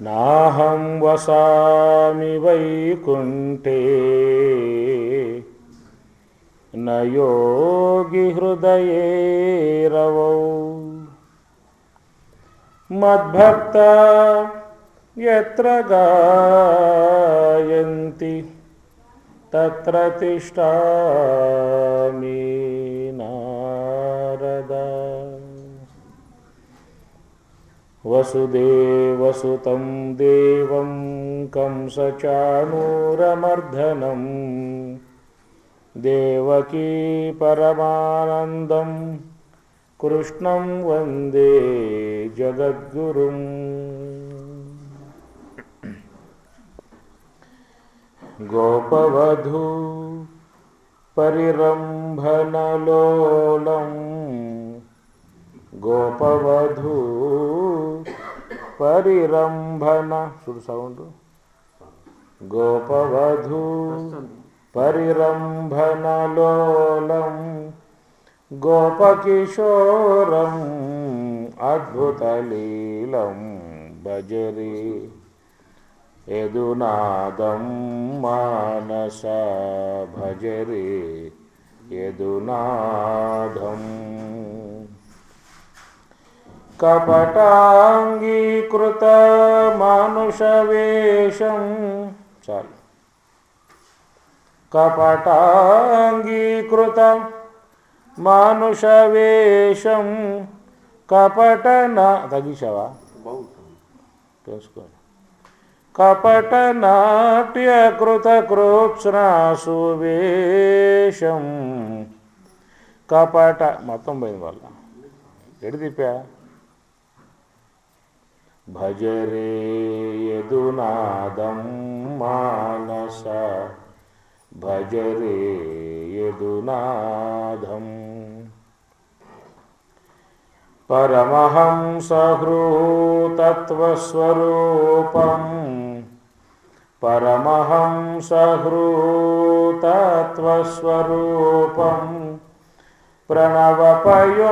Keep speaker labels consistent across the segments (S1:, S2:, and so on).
S1: నాహం వసామి వైకుంఠే న యోగి హృదయే రవౌ మద్భక్తా యత్ర గాయంతి తత్ర తిష్ఠామి నారద. వసుదేవసుతం దేవం కంసచాణూరమర్దనం దేవకీ పరమానందం కృష్ణం వందే జగద్గురుం. గోపవధూ పరిరంభనలోలం గోపవధూ పరిరంభన చూడు సౌండ్. గోపవధూ పరిరంభనలోలం గోపకిశోరం అద్భుతలీలం భజరే యదునాదం మానసా భజరే యదునాదం. కపటాంగీకృత మానుషవేషం చాలు. కపటాంగీకృత మానుషవేషం కపటన తగ్గించావా తెలుసుకో. కపటనాట్యకృతకృత్స్నాసువేషం కపట మొత్తం పోయింది వాళ్ళ ఎడి తిప్పా. భజరే యదునాదం మానస భజరే యదునాదం. పరమహంసహృతత్వస్వరూపం పరమహంసహృతత్వస్వరూపం ప్రణవపయోధరా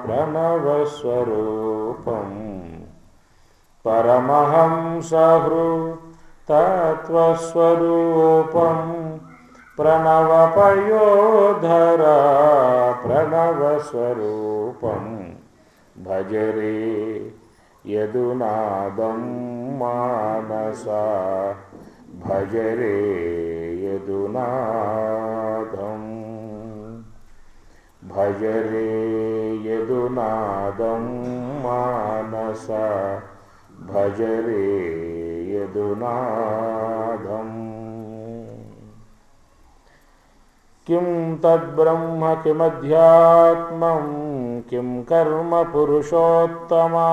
S1: ప్రణవస్వరూపం పరమహంసహృతత్వస్వరూపం ప్రణవపయోధరా ప్రణవస్వరూపం భజరే యదునాదం మానసా భజరే యదునాదం. భజరే యదునాదం మానసా భజరే యదునాదం. కిం తద్బ్రహ్మ కిమధ్యాత్మం కిం కర్మ పురుషోత్తమా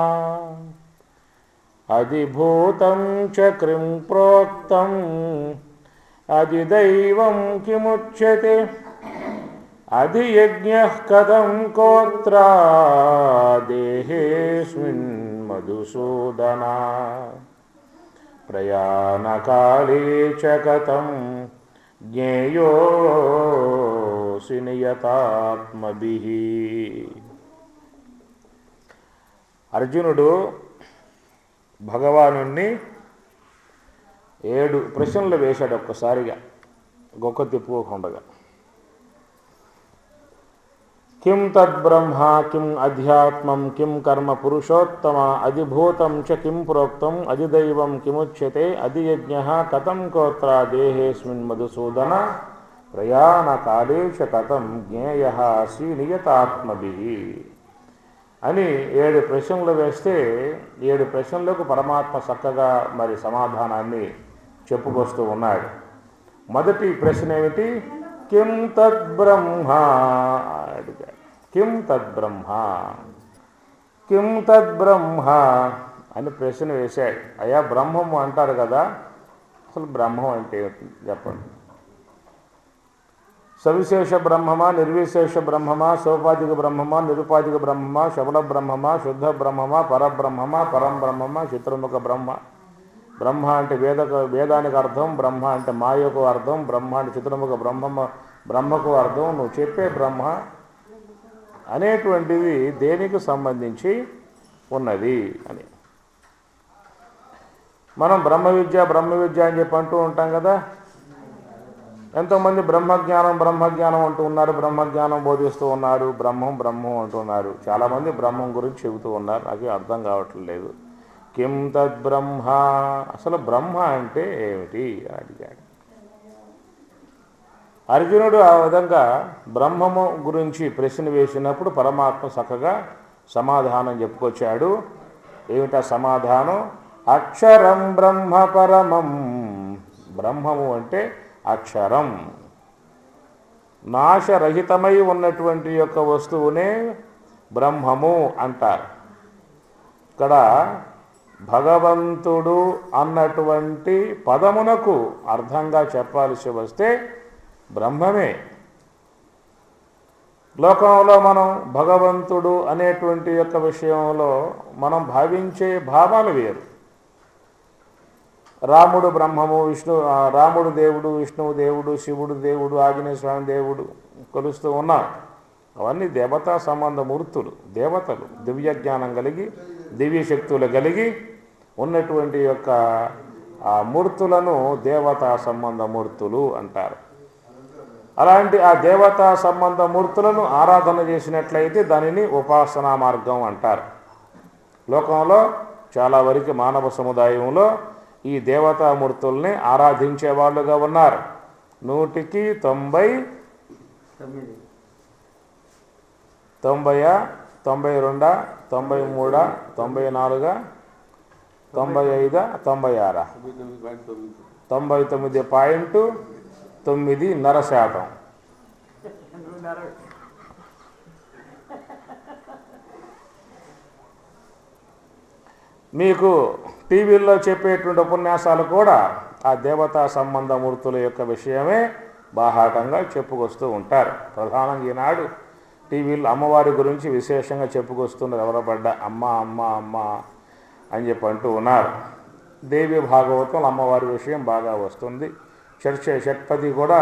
S1: అధిభూతం చ కిం ప్రోక్తం అధిదైవం కిముచ్యతే అధియజ్ఞః కథం కోత్ర దేహేస్మిన్ మధుసూదనా ప్రయాణకాలే చ కథం జ్ఞేయోసి నియతాత్మభిః. అర్జునుడు భగవానుణ్ణి 7 ప్రశ్నలు వేశాడు ఒక్కసారిగా గొక్క తిప్పుకోకుండా. కిం తద్బ్రహ్మ కిం అధ్యాత్మం కిం కర్మ పురుషోత్తమ అధిభూతం చ కిం ప్రోక్తం అధిదైవం కిముచ్యతే అధియజ్ఞః కథం కోత్ర దేహేస్మిన్ మధుసూదన ప్రయాణకాలే చ కథం జ్ఞేయః అసి నియతాత్మభిః అని 7 ప్రశ్నలు వేస్తే 7 ప్రశ్నలకు పరమాత్మ చక్కగా మరి సమాధానాన్ని చెప్పుకొస్తూ ఉన్నాడు. మొదటి ప్రశ్న ఏమిటి? కిం తద్బ్రహ్మ అడిగాడు. కిం తద్బ్రహ్మ కిం తద్బ్రహ్మ అని ప్రశ్న వేశాడు. అయ్యా బ్రహ్మము అంటారు కదా, అసలు బ్రహ్మం అంటే చెప్పండి. సవిశేష బ్రహ్మమా, నిర్విశేష బ్రహ్మమా, సోపాధిక బ్రహ్మమా, నిరుపాధిక బ్రహ్మమా, శబళ బ్రహ్మమా, శుద్ధ బ్రహ్మమా, పరబ్రహ్మమా, పరం బ్రహ్మమా, చిత్రముఖ బ్రహ్మ. బ్రహ్మ అంటే వేదానికి అర్థం, బ్రహ్మ అంటే మాయకు అర్థం, బ్రహ్మ అంటే చిత్రముఖ బ్రహ్మకు అర్థం. నువ్వు చెప్పే బ్రహ్మ అనేటువంటిది దేనికి సంబంధించి ఉన్నది అని. మనం బ్రహ్మ విద్య అని చెప్పి అంటూ ఉంటాం కదా. ఎంతోమంది బ్రహ్మజ్ఞానం అంటూ ఉన్నారు, బ్రహ్మజ్ఞానం బోధిస్తూ ఉన్నారు, బ్రహ్మం అంటున్నారు. చాలామంది బ్రహ్మం గురించి చెబుతూ ఉన్నారు, నాకు అర్థం కావట్లేదు. కిం తద్ బ్రహ్మ, అసలు బ్రహ్మ అంటే ఏమిటి అని అడిగాడు అర్జునుడు. ఆ విధంగా బ్రహ్మము గురించి ప్రశ్న వేసినప్పుడు పరమాత్మ చక్కగా సమాధానం చెప్పుకొచ్చాడు. ఏమిటా సమాధానం? అక్షరం బ్రహ్మ పరమం. బ్రహ్మము అంటే అక్షరం, నాశరహితమై ఉన్నటువంటి యొక్క వస్తువునే బ్రహ్మము అంటారు. ఇక్కడ భగవంతుడు అన్నటువంటి పదమునకు అర్థంగా చెప్పాల్సి వస్తే బ్రహ్మమే. లోకంలో మనం భగవంతుడు అనేటువంటి యొక్క విషయంలో మనం భావించే భావాలు వేరు. రాముడు బ్రహ్మము, రాముడు దేవుడు, విష్ణువు దేవుడు, శివుడు దేవుడు, ఆంజనేయ స్వామి దేవుడు కొలుస్తూ ఉన్నారు. అవన్నీ దేవతా సంబంధ మూర్తులు, దేవతలు, దివ్య జ్ఞానం కలిగి దివ్య శక్తులు కలిగి ఉన్నటువంటి యొక్క ఆ మూర్తులను దేవతా సంబంధ మూర్తులు అంటారు. అలాంటి ఆ దేవతా సంబంధ మూర్తులను ఆరాధన చేసినట్లయితే దానిని ఉపాసనా మార్గం అంటారు. లోకంలో చాలా వరకు మానవ సముదాయంలో ఈ దేవతామూర్తుల్ని ఆరాధించే వాళ్ళుగా ఉన్నారు. 100కి 90, 90, 92, 93, 94, 95, 96, 99.9%. మీకు టీవీల్లో చెప్పేటువంటి ఉపన్యాసాలు కూడా ఆ దేవతా సంబంధ మూర్తుల యొక్క విషయమే బాహాటంగా చెప్పుకొస్తూ ఉంటారు. ప్రధానంగా ఈనాడు టీవీలో అమ్మవారి గురించి విశేషంగా చెప్పుకొస్తున్నారు. ఎవరబడ్డ అమ్మ అమ్మ అమ్మ అని చెప్పి అంటూ ఉన్నారు. దేవి భాగవతం అమ్మవారి విషయం బాగా వస్తుంది. షట్పది కూడా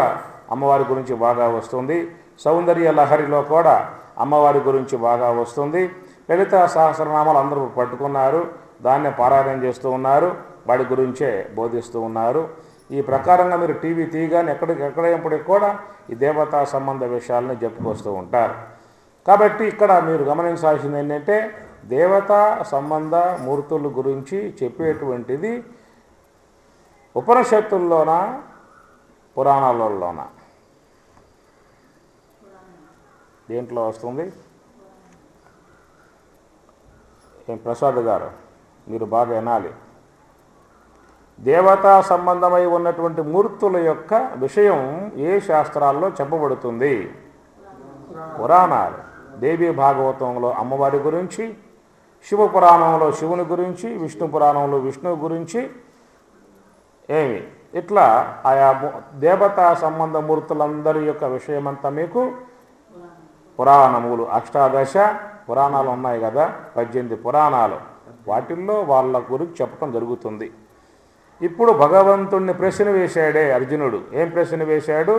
S1: అమ్మవారి గురించి బాగా వస్తుంది. సౌందర్య లహరిలో కూడా అమ్మవారి గురించి బాగా వస్తుంది. లలిత సహస్రనామాలు అందరూ పట్టుకున్నారు, దాన్నే పారాయణం చేస్తూ ఉన్నారు, వాడి గురించే బోధిస్తూ ఉన్నారు. ఈ ప్రకారంగా మీరు టీవీ తీయగానే ఎక్కడెప్పటికి కూడా ఈ దేవతా సంబంధ విషయాలని చెప్పుకొస్తూ ఉంటారు. కాబట్టి ఇక్కడ మీరు గమనించాల్సింది ఏంటంటే దేవతా సంబంధ మూర్తుల గురించి చెప్పేటువంటిది ఉపనిషత్తుల్లోన, పురాణాలలోన, దేంట్లో వస్తుంది? ఏం ప్రసాద్ గారు మీరు బాగా వినాలి. దేవతా సంబంధమై ఉన్నటువంటి మూర్తుల యొక్క విషయం ఏ శాస్త్రాల్లో చెప్పబడుతుంది? పురాణాలు. దేవీ భాగవతంలో అమ్మవారి గురించి, శివ పురాణంలో శివుని గురించి, విష్ణు పురాణంలో విష్ణువు గురించి, ఏమి ఇట్లా ఆయా దేవతా సంబంధ మూర్తులందరి యొక్క విషయమంతా మీకు పురాణములు, 18 పురాణాలు ఉన్నాయి కదా, 18 పురాణాలు, వాటిల్లో వాళ్ళ గురించి చెప్పడం జరుగుతుంది. ఇప్పుడు భగవంతుణ్ణి ప్రశ్న వేశాడే అర్జునుడు. ఏం ప్రశ్న వేశాడు?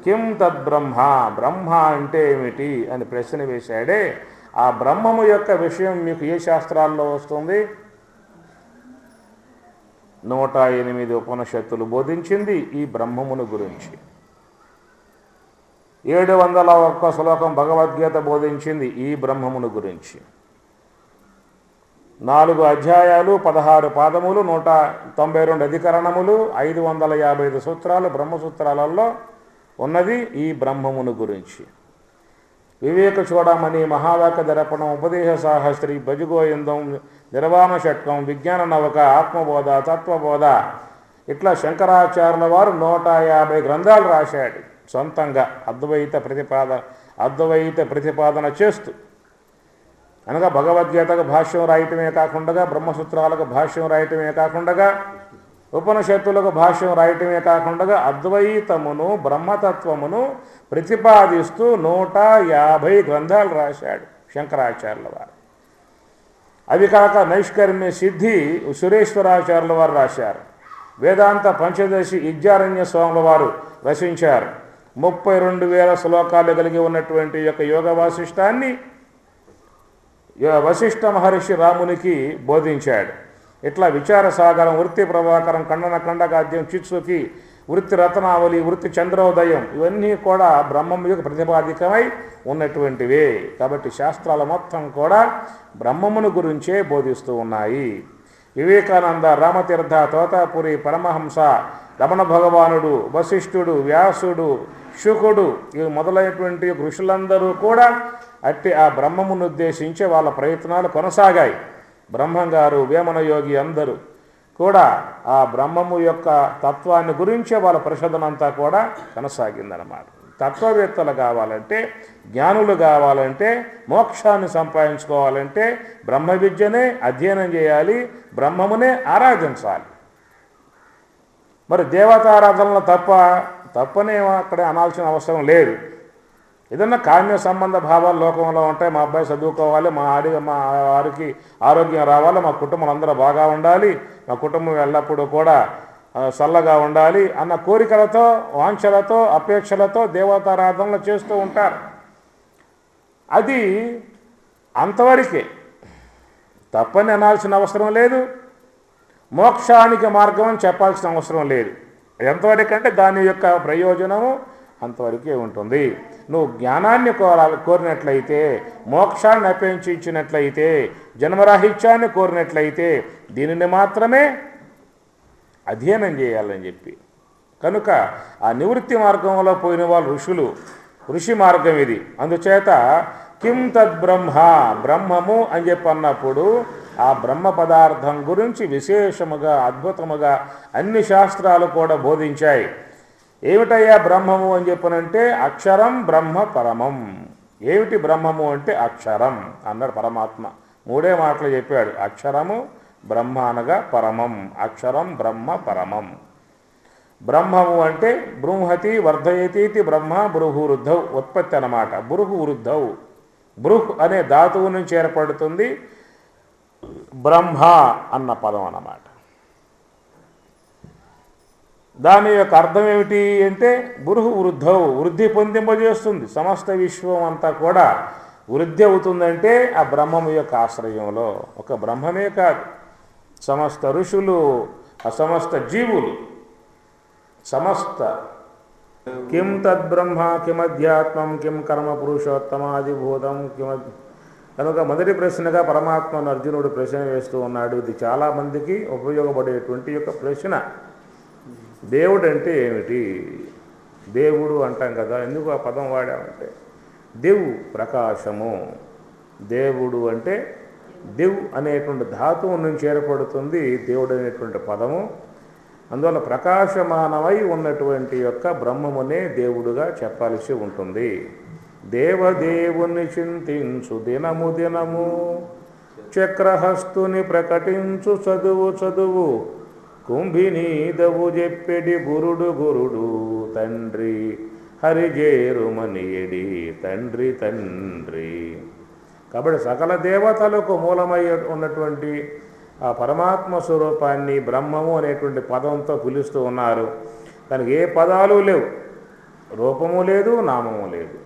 S1: కిం తద్ బ్రహ్మ, బ్రహ్మ అంటే ఏమిటి అని ప్రశ్న వేశాడే. ఆ బ్రహ్మము యొక్క విషయం మీకు ఏ శాస్త్రాల్లో వస్తుంది? 108 ఉపనిషత్తులు బోధించింది ఈ బ్రహ్మమును గురించి. 701 శ్లోకం భగవద్గీత బోధించింది ఈ బ్రహ్మమును గురించి. 4 అధ్యాయాలు, 16 పాదములు, 192 అధికరణములు, 555 సూత్రాలు బ్రహ్మసూత్రాలలో ఉన్నది ఈ బ్రహ్మమును గురించి. వివేక చూడమని, మహావాక్య దర్పణం, ఉపదేశ సాహస్రి, భజగోవిందం, నిర్వాణ షట్కం, విజ్ఞాన నవక, ఆత్మబోధ, తత్వబోధ, ఇట్లా శంకరాచార్యుల వారు 150 గ్రంథాలు రాశాడు సొంతంగా అద్వైత ప్రతిపాదన చేస్తూ. అనగా భగవద్గీతకు భాష్యం రాయటమే కాకుండా, బ్రహ్మసూత్రాలకు భాష్యం రాయటమే కాకుండా, ఉపనిషత్తులకు భాష్యం రాయటమే కాకుండా అద్వైతమును, బ్రహ్మతత్వమును ప్రతిపాదిస్తూ 150 గ్రంథాలు రాశాడు శంకరాచార్యుల వారు. అవి కాక నైష్కర్మ్య సిద్ధి సురేశ్వరాచార్యుల వారు రాశారు. వేదాంత పంచదశి విద్యారణ్య స్వాముల వారు రచించారు. 32,000 శ్లోకాలు కలిగి ఉన్నటువంటి యొక్క యోగ వాసిష్టాన్ని వశిష్ఠ మహర్షి రామునికి బోధించాడు. ఇట్లా విచారసాగరం, వృత్తి ప్రభాకరం, ఖండన ఖండగాద్యం, చిత్సుకి, వృత్తి రత్నావళి, వృత్తి చంద్రోదయం, ఇవన్నీ కూడా బ్రహ్మం యొక్క ప్రతిపాదికమై ఉన్నటువంటివే. కాబట్టి శాస్త్రాలు మొత్తం కూడా బ్రహ్మమును గురించే బోధిస్తూ ఉన్నాయి. వివేకానంద, రామతీర్థ, తోతాపురి, పరమహంస, రమణ భగవానుడు, వశిష్ఠుడు, వ్యాసుడు, శుకుడు, ఇవి మొదలైనటువంటి ఋషులందరూ కూడా అట్టి ఆ బ్రహ్మమును ఉద్దేశించి వాళ్ళ ప్రయత్నాలు కొనసాగాయి. బ్రహ్మంగారు, వేమన యోగి అందరూ కూడా ఆ బ్రహ్మము యొక్క తత్వాన్ని గురించే వాళ్ళ పరిశోధన అంతా కూడా కొనసాగిందన్నమాట. తత్వవేత్తలు కావాలంటే, జ్ఞానులు కావాలంటే, మోక్షాన్ని సంపాదించుకోవాలంటే బ్రహ్మ విద్యనే అధ్యయనం చేయాలి, బ్రహ్మమునే ఆరాధించాలి. మరి దేవతారాధనలు తప్పనే అక్కడే అనాల్సిన అవసరం లేదు. ఏదన్నా కామ్య సంబంధ భావాలు లోకంలో ఉంటాయి. మా అబ్బాయి చదువుకోవాలి, మా వారికి ఆరోగ్యం రావాలి, మా కుటుంబం అందరూ బాగా ఉండాలి, మా కుటుంబం ఎల్లప్పుడూ కూడా చల్లగా ఉండాలి అన్న కోరికలతో, వాంఛలతో, అపేక్షలతో దేవతారాధనలు చేస్తూ ఉంటారు. అది అంతవరకే, తప్పని అనాల్సిన అవసరం లేదు, మోక్షానికి మార్గం అని చెప్పాల్సిన అవసరం లేదు. ఎంతవరకంటే దాని యొక్క ప్రయోజనము అంతవరకే ఉంటుంది. నువ్వు జ్ఞానాన్ని కోరినట్లయితే, మోక్షాన్ని అపేక్షించినట్లయితే, జన్మరాహిత్యాన్ని కోరినట్లయితే దీనిని మాత్రమే అధ్యయనం చేయాలని చెప్పి. కనుక ఆ నివృత్తి మార్గంలో పోయిన వాళ్ళు ఋషి మార్గం ఇది. అందుచేత కిం తద్బ్రహ్మ, బ్రహ్మము అని చెప్పి అన్నప్పుడు ఆ బ్రహ్మ పదార్థం గురించి విశేషముగా, అద్భుతముగా అన్ని శాస్త్రాలు కూడా బోధించాయి. ఏమిటయ్యా బ్రహ్మము అని చెప్పనంటే అక్షరం బ్రహ్మ పరమం. ఏమిటి బ్రహ్మము అంటే అక్షరం అన్నాడు పరమాత్మ. 3 మాటలు చెప్పాడు. అక్షరము బ్రహ్మ అనగా పరమం, అక్షరం బ్రహ్మ పరమం. బ్రహ్మము అంటే బృంహతి వర్ధయతీతి బ్రహ్మ బృహు వృద్ధౌ ఉత్పత్తి అన్నమాట. బృహు వృద్ధౌ, బృహ్ అనే ధాతువు నుంచి ఏర్పడుతుంది బ్రహ్మ అన్న పదం అన్నమాట. దాని యొక్క అర్థం ఏమిటి అంటే బృహు వృద్ధౌ, వృద్ధి పొందింపజేస్తుంది. సమస్త విశ్వం అంతా కూడా వృద్ధి అవుతుందంటే ఆ బ్రహ్మము యొక్క ఆశ్రయంలో. ఒక బ్రహ్మమే కాదు, సమస్త ఋషులు, ఆ సమస్త జీవులు, సమస్త కిం తద్బ్రహ్మ కిమధ్యాత్మం కిం కర్మ పురుషోత్తమాదిభూతం కనుక మొదటి ప్రశ్నగా పరమాత్మను అర్జునుడు ప్రశ్న వేస్తూ ఉన్నాడు. ఇది చాలామందికి ఉపయోగపడేటువంటి యొక్క ప్రశ్న. దేవుడు అంటే ఏమిటి? దేవుడు అంటాం కదా, ఎందుకు ఆ పదం వాడామంటే దివ్ ప్రకాశము. దేవుడు అంటే దివ్ అనేటువంటి ధాతువు నుంచి ఏర్పడుతుంది దేవుడు అనేటువంటి పదము. అందువల్ల ప్రకాశమానమై ఉన్నటువంటి యొక్క బ్రహ్మమునే దేవుడుగా చెప్పాల్సి ఉంటుంది. దేవదేవుని చింతించు దినము దినము, చక్రహస్తుని ప్రకటించు చదువు, కుంభినీదవు చెప్పెడి గురుడు తండ్రి, హరిజేరుమనియడి తండ్రి. కాబట్టి సకల దేవతలకు మూలమై ఉన్నటువంటి ఆ పరమాత్మ స్వరూపాన్ని బ్రహ్మము అనేటువంటి పదంతో పిలుస్తూ ఉన్నారు. దానికి ఏ పదాలు లేవు, రూపము లేదు, నామము లేదు.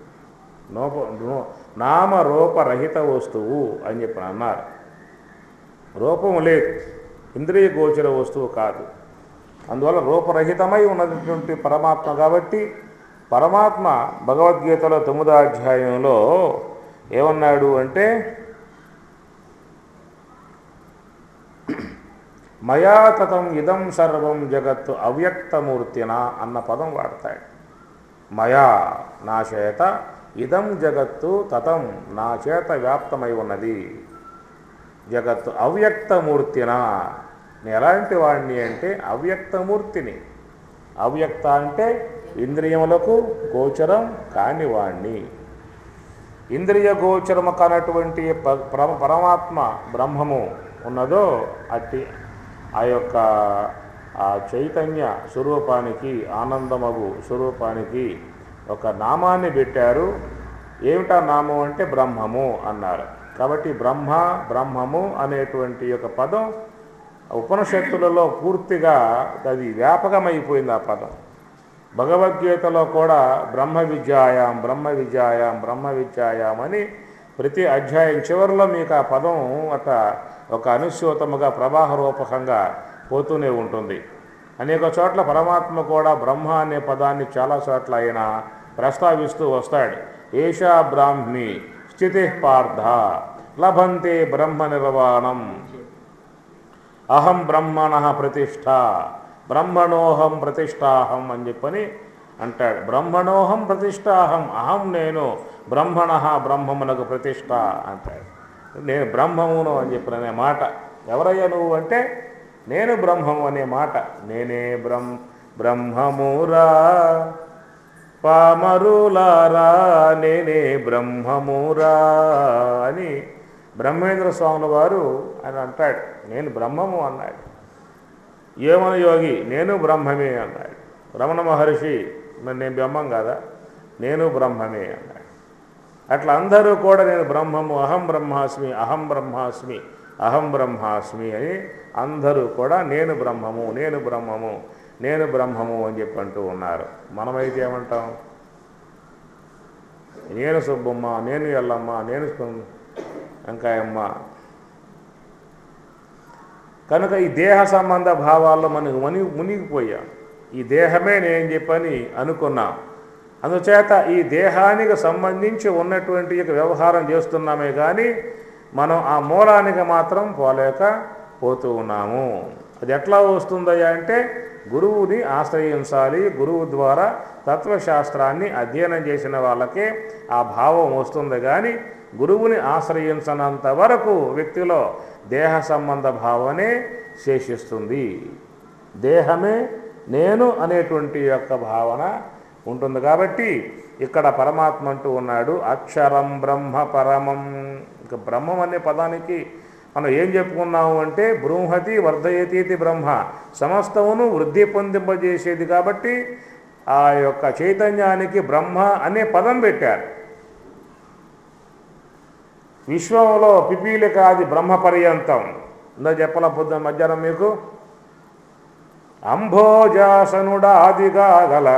S1: నామరూపరహిత వస్తువు అని చెప్పి అన్నారు. రూపము లేదు, ఇంద్రియ గోచర వస్తువు కాదు. అందువల్ల రూపరహితమై ఉన్నటువంటి పరమాత్మ కాబట్టి పరమాత్మ భగవద్గీతలో 9వ అధ్యాయంలో ఏమన్నాడు అంటే మయా తతం ఇదం సర్వం జగత్తు అవ్యక్తమూర్తినా అన్న పదం వాడతాడు. మయా నా చేత, ఇదం జగత్తు తతం నా చేత వ్యాప్తమై ఉన్నది జగత్తు అవ్యక్తమూర్తినా. నేను ఎలాంటి వాడిని అంటే అవ్యక్తమూర్తిని. అవ్యక్త అంటే ఇంద్రియములకు గోచరం కాని వాణ్ణి. ఇంద్రియ గోచరము కానటువంటి పరమాత్మ బ్రహ్మము ఉన్నదో అట్టి ఆ యొక్క ఆ చైతన్య స్వరూపానికి, ఆనందమగు స్వరూపానికి ఒక నామాన్ని పెట్టారు. ఏమిటా నామం అంటే బ్రహ్మము అన్నారు. కాబట్టి బ్రహ్మము అనేటువంటి యొక్క పదం ఉపనిషత్తులలో పూర్తిగా అది వ్యాపకమైపోయింది. ఆ పదం భగవద్గీతలో కూడా బ్రహ్మ విద్యాయాం అని ప్రతి అధ్యాయం చివరిలో మీకు ఆ పదం అట్లా ఒక అనుస్యూతముగా ప్రవాహ రూపకంగా పోతూనే ఉంటుంది. అనేక చోట్ల పరమాత్మ కూడా బ్రహ్మ అనే పదాన్ని చాలా చోట్ల ఆయన ప్రస్తావిస్తూ వస్తాడు. ఏషా బ్రాహ్మి స్థితి పార్థ లభంతే బ్రహ్మ నిర్వాణం అహం బ్రహ్మణ ప్రతిష్ఠ బ్రహ్మణోహం ప్రతిష్టాహం అని చెప్పని అంటాడు. బ్రహ్మణోహం ప్రతిష్టాహం, అహం నేను, బ్రహ్మణ బ్రహ్మమునకు ప్రతిష్ఠ అంటాడు. నేను బ్రహ్మమును అని చెప్పిన మాట. ఎవరయ్యా నువ్వు అంటే నేను బ్రహ్మము అనే మాట. నేనే బ్రహ్మమురా పామరులారా నేనే బ్రహ్మమురా అని బ్రహ్మేంద్ర స్వాముల వారు అని అంటాడు. నేను బ్రహ్మము అన్నాడు. ఏమన యోగి నేను బ్రహ్మమే అన్నాడు. రమణ మహర్షి మరి నేను బ్రహ్మం కాదా, నేను బ్రహ్మమే అన్నాడు. అట్లా అందరూ కూడా నేను బ్రహ్మము, అహం బ్రహ్మాస్మి, అహం బ్రహ్మాస్మి, అహం బ్రహ్మాస్మి అని అందరూ కూడా నేను బ్రహ్మము, నేను బ్రహ్మము, నేను బ్రహ్మము అని చెప్పి అంటూ ఉన్నారు. మనమైతే ఏమంటాం? నేను సుబ్బమ్మ, నేను ఎల్లమ్మ, నేను వెంకాయమ్మ. కనుక ఈ దేహ సంబంధ భావాల్లో మనకు మునిగిపోయాం. ఈ దేహమే నేను చెప్పని అనుకున్నాం. అందుచేత ఈ దేహానికి సంబంధించి ఉన్నటువంటి వ్యవహారం చేస్తున్నామే కానీ మనం ఆ మూలానికి మాత్రం పోతూ ఉన్నాము. అది ఎట్లా వస్తుందయ్యా అంటే గురువుని ఆశ్రయించాలి. గురువు ద్వారా తత్వశాస్త్రాన్ని అధ్యయనం చేసిన వాళ్ళకే ఆ భావం వస్తుంది. కానీ గురువుని ఆశ్రయించనంత వరకు వ్యక్తిలో దేహ సంబంధ భావనే శేషిస్తుంది. దేహమే నేను అనేటువంటి యొక్క భావన ఉంటుంది. కాబట్టి ఇక్కడ పరమాత్మ అంటూ ఉన్నాడు అక్షరం బ్రహ్మ పరమం. ఇక బ్రహ్మం అనే పదానికి మనం ఏం చెప్పుకున్నాము అంటే బృంహతి వర్ధయతీతి బ్రహ్మ, సమస్తమును వృద్ధి పొందింపజేసేది. కాబట్టి ఆ యొక్క చైతన్యానికి బ్రహ్మ అనే పదం పెట్టారు. విశ్వంలో పిపీలికాది బ్రహ్మ పర్యంతం ఉందో చెప్పల పొద్దున మధ్యాహ్నం మీకు. అంభోజాసనుడాదిగా గల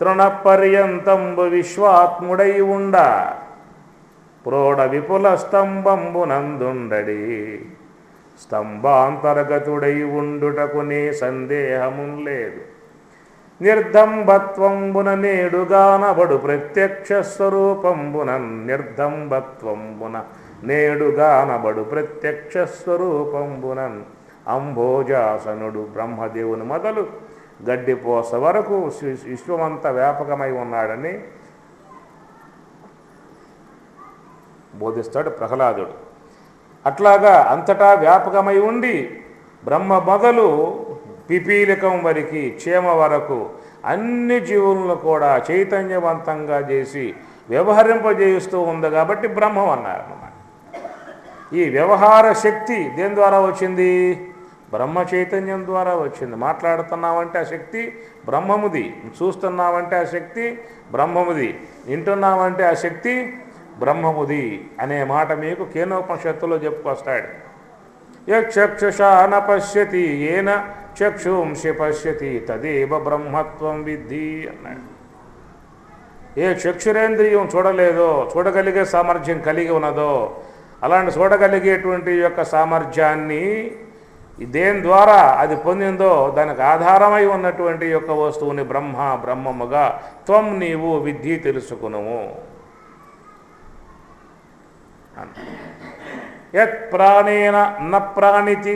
S1: తృణపర్యంతంబు విశ్వాత్ముడై ఉండ ప్రోఢ విపుల స్తంభంబునందుండడి స్తంభాంతర్గతుడై ఉండుటకునే సందేహము లేదు. నిర్దంబత్వంబున నేడుగానబడు ప్రత్యక్ష స్వరూపంబునన్ నిర్దంబత్వంబున నేడుగానబడు ప్రత్యక్ష స్వరూపంబునన్ అంభోజాసనుడు బ్రహ్మదేవుని మొదలు గడ్డిపోస వరకు విశ్వమంతా వ్యాపకమై ఉన్నాడని బోధిస్తాడు ప్రహ్లాదుడు. అట్లాగా అంతటా వ్యాపకమై ఉండి బ్రహ్మ మొదలు పిపీలికం వరకు చీమ వరకు అన్ని జీవులను కూడా చైతన్యవంతంగా చేసి వ్యవహరింపజేస్తూ ఉంది. కాబట్టి బ్రహ్మం అన్నారన్నమాట. ఈ వ్యవహార శక్తి దేని ద్వారా వచ్చింది? బ్రహ్మ చైతన్యం ద్వారా వచ్చింది. మాట్లాడుతున్నామంటే ఆ శక్తి బ్రహ్మముది, చూస్తున్నామంటే ఆ శక్తి బ్రహ్మముది, వింటున్నామంటే ఆ శక్తి బ్రహ్మముది అనే మాట మీకు కేనోపనిషత్తులో చెప్పుకొస్తాడు. యక్షుషా న పశ్యతి ఏన చక్షుంషి పశ్యతి తదేవ బ్రహ్మత్వం విద్ధి అన్నాడు. ఏ చక్షురేంద్రియం చూడలేదో, చూడగలిగే సామర్థ్యం కలిగి ఉన్నదో, అలాంటి చూడగలిగేటువంటి యొక్క సామర్థ్యాన్ని దేని ద్వారా అది పొందిందో దానికి ఆధారమై ఉన్నటువంటి యొక్క వస్తువుని బ్రహ్మముగా త్వం నీవు విద్ధి తెలుసుకునుము. యత్ ప్రాణేన న ప్రాణితి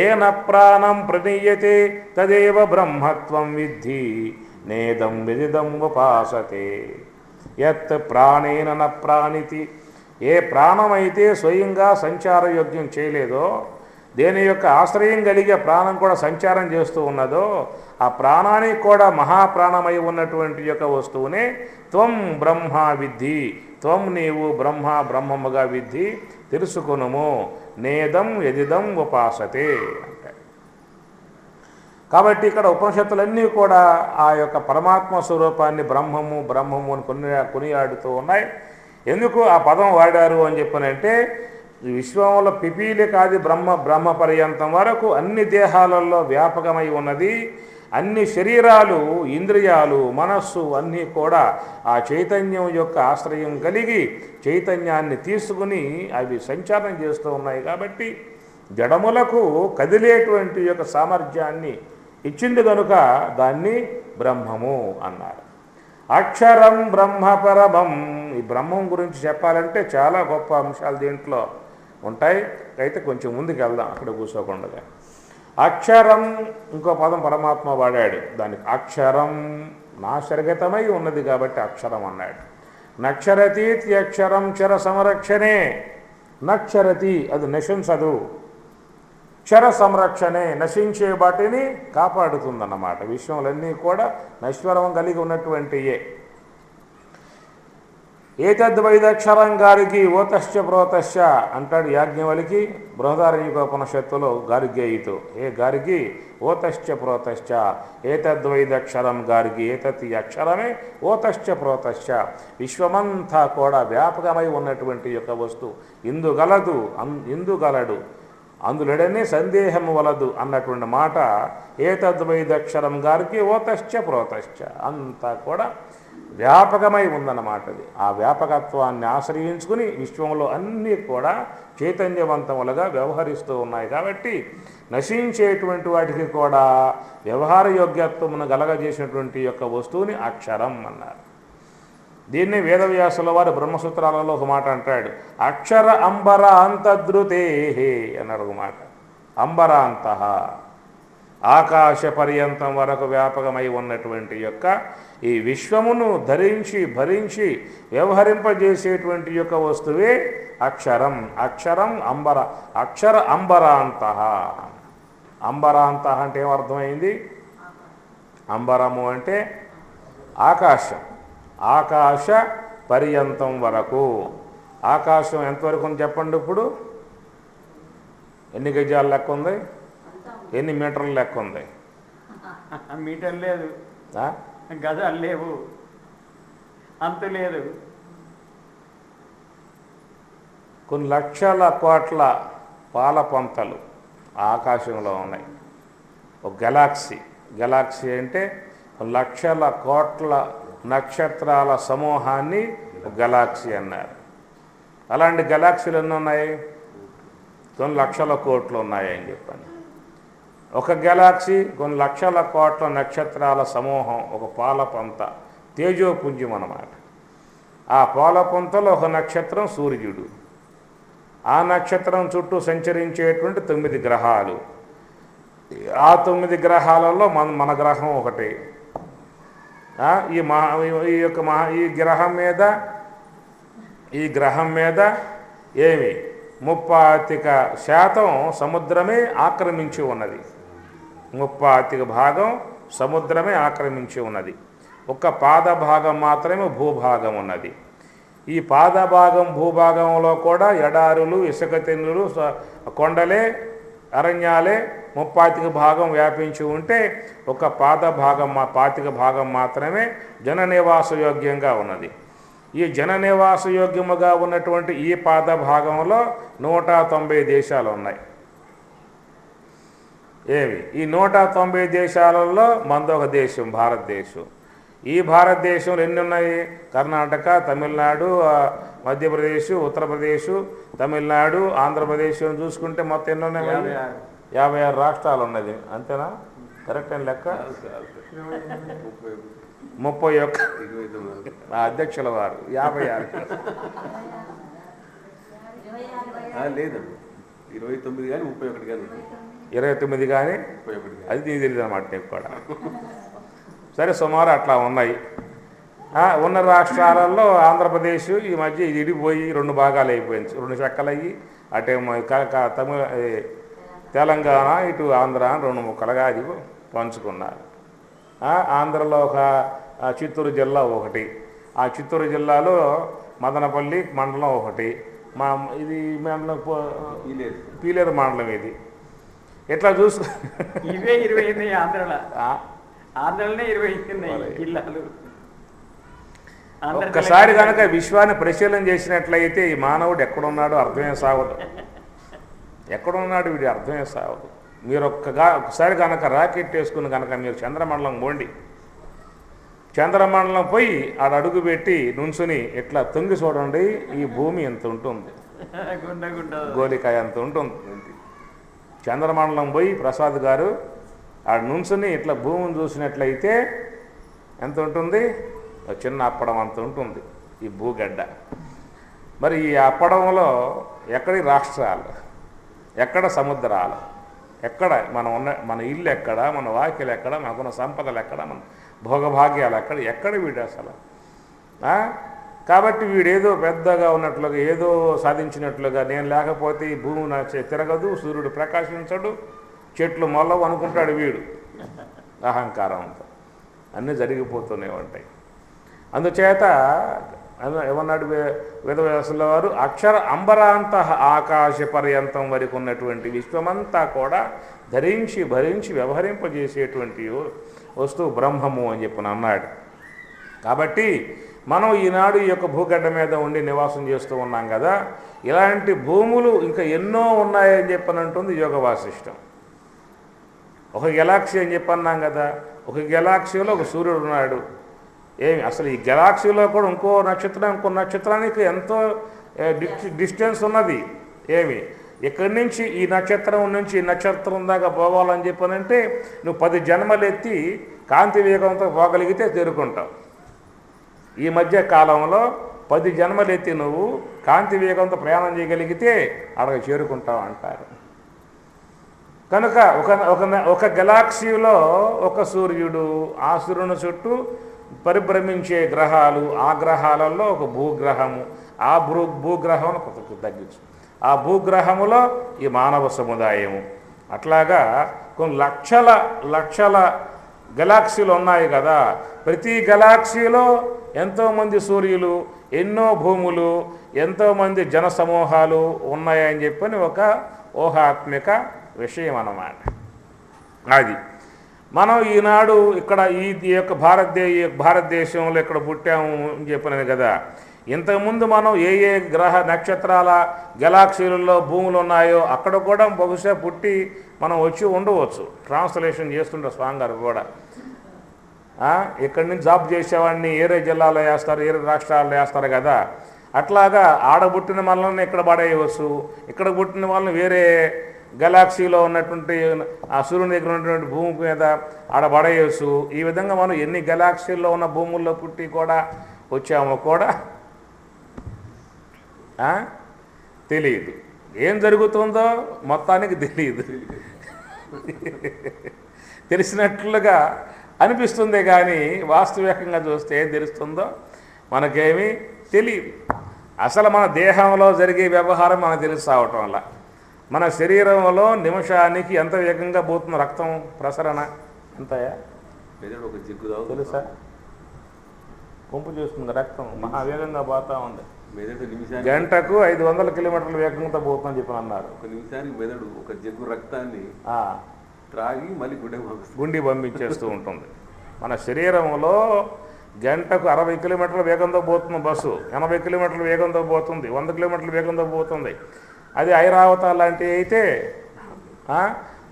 S1: ఏన ప్రాణం ప్రణీయతే తదేవ బ్రహ్మత్వం విద్ధి నేదం విదిదం ఉపాసతే. యత్ ప్రాణేన న ప్రాణితి, ఏ ప్రాణమైతే స్వయంగా సంచారయోగ్యం చేయలేదో, దేని యొక్క ఆశ్రయం కలిగే ప్రాణం కూడా సంచారం చేస్తూ ఉన్నదో, ఆ ప్రాణానికి కూడా మహాప్రాణమై ఉన్నటువంటి యొక్క వస్తువునే త్వం బ్రహ్మ విద్ధి, త్వం నీవు బ్రహ్మముగా విద్ధి తెలుసుకునుము. నేదం యదిదం ఉపాసతే అంటే. కాబట్టి ఇక్కడ ఉపనిషత్తులన్నీ కూడా ఆ యొక్క పరమాత్మ స్వరూపాన్ని బ్రహ్మము అని కొనియాడుతూ ఉన్నాయి. ఎందుకు ఆ పదం వాడారు అని చెప్పనంటే విశ్వంలో పిపీలికాది బ్రహ్మ పర్యంతం వరకు అన్ని దేహాలలో వ్యాపకమై ఉన్నది. అన్ని శరీరాలు, ఇంద్రియాలు, మనస్సు అన్నీ కూడా ఆ చైతన్యం యొక్క ఆశ్రయం కలిగి చైతన్యాన్ని తీసుకుని అవి సంచారం చేస్తూ ఉన్నాయి. కాబట్టి జడములకు కదిలేటువంటి యొక్క సామర్థ్యాన్ని ఇచ్చింది కనుక దాన్ని బ్రహ్మము అన్నారు. అక్షరం బ్రహ్మపరమం. ఈ బ్రహ్మం గురించి చెప్పాలంటే చాలా గొప్ప అంశాలు దీంట్లో ఉంటాయి. అయితే కొంచెం ముందుకు వెళ్దాం, అక్కడ కూర్చోకుండా. అక్షరం, ఇంకో పదం పరమాత్మ వాడాడు. దానికి అక్షరం నాశరగతమై ఉన్నది కాబట్టి అక్షరం అన్నాడు. నక్షరతీతి అక్షరం చర సంరక్షణే. నక్షరతి అది నశించదు, క్షర సంరక్షణే నశించే వాటిని కాపాడుతుందన్నమాట. విశ్వములన్నీ కూడా నశ్వరం కలిగి ఉన్నటువంటియే. ఏతద్వైదక్షరం గారికి ఓతశ్చ ప్రోతశ్చ అంటాడు యాజ్ఞవల్కి బృహదారణ్యకోపనిషత్తులో గార్గేయితో. ఏ గారికి ఓతశ్చ ప్రోతశ్చ ఏతద్వైదక్షరం గారికి. ఏతత్ ఈ అక్షరమే ఓతశ్చ ప్రోతశ్చ విశ్వమంతా కూడా వ్యాపకమై ఉన్నటువంటి యొక్క వస్తువు. ఇందుగలదు ఇందుగలడు అందులడనే సందేహం వలదు అన్నటువంటి మాట ఏతద్వైదక్షరం గారికి ఓతశ్చ ప్రోతశ్చ అంతా కూడా వ్యాపకమై ఉందన్నమాట. అది ఆ వ్యాపకత్వాన్ని ఆశ్రయించుకుని విశ్వంలో అన్నీ కూడా చైతన్యవంతములుగా వ్యవహరిస్తూ ఉన్నాయి. కాబట్టి నశించేటువంటి వాటికి కూడా వ్యవహార యోగ్యత్వమును కలగజేసినటువంటి యొక్క వస్తువుని అక్షరం అన్నారు. దీన్ని వేదవ్యాసుల వారు బ్రహ్మసూత్రాలలో ఒక మాట అంటాడు. అక్షర అంబర అంతద్రుతే అన్నాడు ఒక మాట. అంబరాంత ఆకాశ పర్యంతం వరకు వ్యాపకమై ఉన్నటువంటి యొక్క ఈ విశ్వమును ధరించి భరించి వ్యవహరింపజేసేటువంటి యొక్క వస్తువే అక్షరం. అక్షరం అంబర. అక్షర అంబరాంత. అంబరాంత అంటే ఏమర్థమైంది? అంబరము అంటే ఆకాశం. ఆకాశ పర్యంతం వరకు. ఆకాశం ఎంతవరకు ఉంది చెప్పండి. ఇప్పుడు ఎన్ని గజాల లెక్క ఉంది? ఎన్ని మీటర్ల లెక్క ఉంది?
S2: మీటర్ లేదు, గజాలు లేవు, అంతు లేదు.
S1: కొన్ని లక్షల కోట్ల పాల పొంతలు ఆకాశంలో ఉన్నాయి. ఒక గెలాక్సీ. గెలాక్సీ అంటే లక్షల కోట్ల నక్షత్రాల సమూహాన్ని ఒక గెలాక్సీ అన్నారు. అలాంటి గెలాక్సీలు ఎన్ని ఉన్నాయి? కొన్ని లక్షల కోట్లు ఉన్నాయి అని చెప్పాను. ఒక గెలాక్సీ కొన్ని లక్షల కోట్ల నక్షత్రాల సమూహం, ఒక పాలపంత, తేజోపుంజం అన్నమాట. ఆ పాలపంతలో ఒక నక్షత్రం సూర్యుడు. ఆ నక్షత్రం చుట్టూ సంచరించేటువంటి 9 గ్రహాలు. ఆ 9 గ్రహాలలో మన గ్రహం ఒకటి. ఈ గ్రహం మీద ఏమి 35% సముద్రమే ఆక్రమించి ఉన్నది. 35 భాగం సముద్రమే ఆక్రమించి ఉన్నది. ఒక పాద భాగం మాత్రమే భూభాగం ఉన్నది. ఈ పాదభాగం భూభాగంలో కూడా ఎడారులు, ఇసుక తెన్నులు, కొండలే, అరణ్యాలే 35 భాగం వ్యాపించి ఉంటే ఒక 25 భాగం మాత్రమే జన నివాసయోగ్యంగా ఉన్నది. ఈ జన నివాసయోగ్యముగా ఉన్నటువంటి ఈ పాద భాగంలో 190 దేశాలు ఉన్నాయి. ఏవి? ఈ 190 దేశాలలో మనదొక దేశం భారతదేశం. ఈ భారతదేశంలో ఎన్ని ఉన్నాయి? కర్ణాటక, తమిళనాడు, మధ్యప్రదేశ్, ఉత్తరప్రదేశ్, తమిళనాడు, ఆంధ్రప్రదేశ్ చూసుకుంటే మొత్తం ఎన్ని ఉన్నాయి? 56 రాష్ట్రాలు ఉన్నది. అంతేనా? కరెక్ట్ అని లెక్క. 31 అధ్యక్షుల వారు 56
S3: లేదు, 29 కానీ 31 కానీ
S1: 29 కానీ
S3: 31
S1: అది నీకు తెలియదు అన్నమాట. నీకు కూడా సరే సుమారు అట్లా ఉన్నాయి. ఉన్న రాష్ట్రాలలో ఆంధ్రప్రదేశ్ ఈ మధ్య ఇది ఇడిపోయి 2 భాగాలు అయిపోయింది. 2 చెక్కలయ్యి అటేమో తెలంగాణ, ఇటు ఆంధ్ర 2 ముక్కలుగా అది పంచుకున్నారు. ఆంధ్రలో ఒక చిత్తూరు జిల్లా ఒకటి. ఆ చిత్తూరు జిల్లాలో మదనపల్లి మండలం ఒకటి. ఇది మండలం పీలేరు మండలం. ఇది ఎట్లా చూసుకో.
S2: ఇవే 20 ఆంధ్రలో. ఆంధ్రలోనే 20 జిల్లాలు.
S1: ఒక్కసారి కనుక విశ్వాన్ని పరిశీలన చేసినట్లయితే ఈ మానవుడు ఎక్కడున్నాడో అర్థమే సాగదు. ఎక్కడున్నాడు వీడి అర్థమే సాగదు. మీరు ఒకసారి కనుక రాకెట్ వేసుకుని కనుక మీరు చంద్రమండలం పోండి, చంద్రమండలం పోయి ఆడ అడుగు పెట్టి నుంచుని ఇట్లా తొంగి చూడండి, ఈ భూమి ఎంత ఉంటుంది, గోలికాయ అంత ఉంటుంది. చంద్రమండలం పోయి ప్రసాద్ గారు ఆడ నుంచుని ఇట్లా భూమిని చూసినట్లయితే ఎంత ఉంటుంది, చిన్న అప్పడం అంత ఉంటుంది ఈ భూగడ్డ. మరి ఈ అప్పడంలో ఎక్కడి రాష్ట్రాలు, ఎక్కడ సముద్రాలు, ఎక్కడ మన ఇల్లు ఎక్కడ, మన వాకిలు ఎక్కడ, మనకున్న సంపదలు ఎక్కడ, మన భోగభాగ్యాలు ఎక్కడ వీడు అసలు. కాబట్టి వీడేదో పెద్దగా ఉన్నట్లుగా, ఏదో సాధించినట్లుగా, నేను లేకపోతే ఈ భూమి తిరగదు, సూర్యుడు ప్రకాశించడు, చెట్లు మొల్లవు అనుకుంటాడు వీడు. అహంకారంతో అన్నీ జరిగిపోతూనే ఉంటాయి. అందుచేత ఏమన్నాడు వేదవ్యాసుల వారు, అక్షర అంబరాంత ఆకాశ పర్యంతం వరకు ఉన్నటువంటి విశ్వమంతా కూడా ధరించి భరించి వ్యవహరింపజేసేటువంటి వస్తువు బ్రహ్మము అని చెప్పని అన్నాడు. కాబట్టి మనం ఈనాడు ఈ యొక్క భూగడ్డ మీద ఉండి నివాసం చేస్తూ ఉన్నాం కదా, ఇలాంటి భూములు ఇంకా ఎన్నో ఉన్నాయని చెప్పనంటుంది యోగ వాసిష్టం. ఒక గెలాక్సీ అని చెప్పన్నాం కదా, ఒక గెలాక్సీలో ఒక సూర్యుడు ఉన్నాడు. ఏమి అసలు ఈ గెలాక్సీలో కూడా ఇంకో నక్షత్రానికి ఎంతో డిస్టెన్స్ ఉన్నది. ఏమి ఇక్కడి నుంచి ఈ నక్షత్రం నుంచి ఈ నక్షత్రం దాకా పోవాలని చెప్పనంటే నువ్వు 10 జన్మలు ఎత్తి కాంతి వేగంతో పోగలిగితే చేరుకుంటావు. ఈ మధ్య కాలంలో 10 జన్మలు ఎత్తి నువ్వు కాంతి వేగంతో ప్రయాణం చేయగలిగితే అక్కడికి చేరుకుంటావు అంటారు. కనుక ఒక గెలాక్సీలో ఒక సూర్యుడు, ఆ సూర్యుని చుట్టూ పరిభ్రమించే గ్రహాలు, ఆ గ్రహాలలో ఒక భూగ్రహము, ఆ భూగ్రహం కొంత తగ్గించు, ఆ భూగ్రహములో ఈ మానవ సముదాయము, అట్లాగా కొన్ని లక్షల గెలాక్సీలు ఉన్నాయి కదా. ప్రతి గెలాక్సీలో ఎంతోమంది సూర్యులు, ఎన్నో భూములు, ఎంతోమంది జన సమూహాలు ఉన్నాయని చెప్పని ఒక ఊహాత్మిక విషయం అన్నమాట. అది మనం ఈనాడు ఇక్కడ ఈ యొక్క భారతదేశంలో ఇక్కడ పుట్టాము అని చెప్పినది కదా. ఇంతకుముందు మనం ఏ గ్రహ నక్షత్రాల గెలాక్సీలలో భూములు ఉన్నాయో అక్కడ కూడా బహుశా పుట్టి మనం వచ్చి ఉండవచ్చు. ట్రాన్స్లేషన్ చేస్తుండే స్వామి గారు కూడా. ఇక్కడి నుంచి జాబ్ చేసేవాడిని ఏరే జిల్లాలో వేస్తారు, ఏరే రాష్ట్రాల్లో వేస్తారు కదా. అట్లాగా ఆడబుట్టిన వాళ్ళని ఇక్కడ పడేయవచ్చు, ఇక్కడ పుట్టిన వాళ్ళని వేరే గెలాక్సీలో ఉన్నటువంటి ఆ సూర్యుని దగ్గర ఉన్నటువంటి భూమి మీద ఆడబడేయచ్చు. ఈ విధంగా మనం ఎన్ని గెలాక్సీల్లో ఉన్న భూముల్లో పుట్టి కూడా వచ్చామో కూడా తెలియదు. ఏం జరుగుతుందో మొత్తానికి తెలియదు. తెలిసినట్లుగా అనిపిస్తుంది కానీ వాస్తవికంగా చూస్తే ఏం తెలుస్తుందో మనకేమీ తెలియదు. అసలు మన దేహంలో జరిగే వ్యవహారం మనకు తెలిసి రావటం వల్ల మన శరీరంలో నిమిషానికి ఎంత వేగంగా పోతుంది రక్తం ప్రసరణ ఎంతయా తెలుసా? పంపు చేస్తుంది రక్తం మహావేగంగా పోతా ఉంది. గంటకు 500 కిలోమీటర్ల వేగంతో పోతుందని చెప్పి అన్నారు.
S3: ఒక నిమిషానికి మెదడు ఒక జగ్గు రక్తాన్ని త్రాగి మళ్ళీ
S1: గుండె పంపించేస్తూ ఉంటుంది. మన శరీరంలో గంటకు 60 కిలోమీటర్ల వేగంతో పోతుంది బస్సు, 80 కిలోమీటర్ల వేగంతో పోతుంది, 100 కిలోమీటర్ల వేగంతో పోతుంది. అది ఐరావత లాంటివి అయితే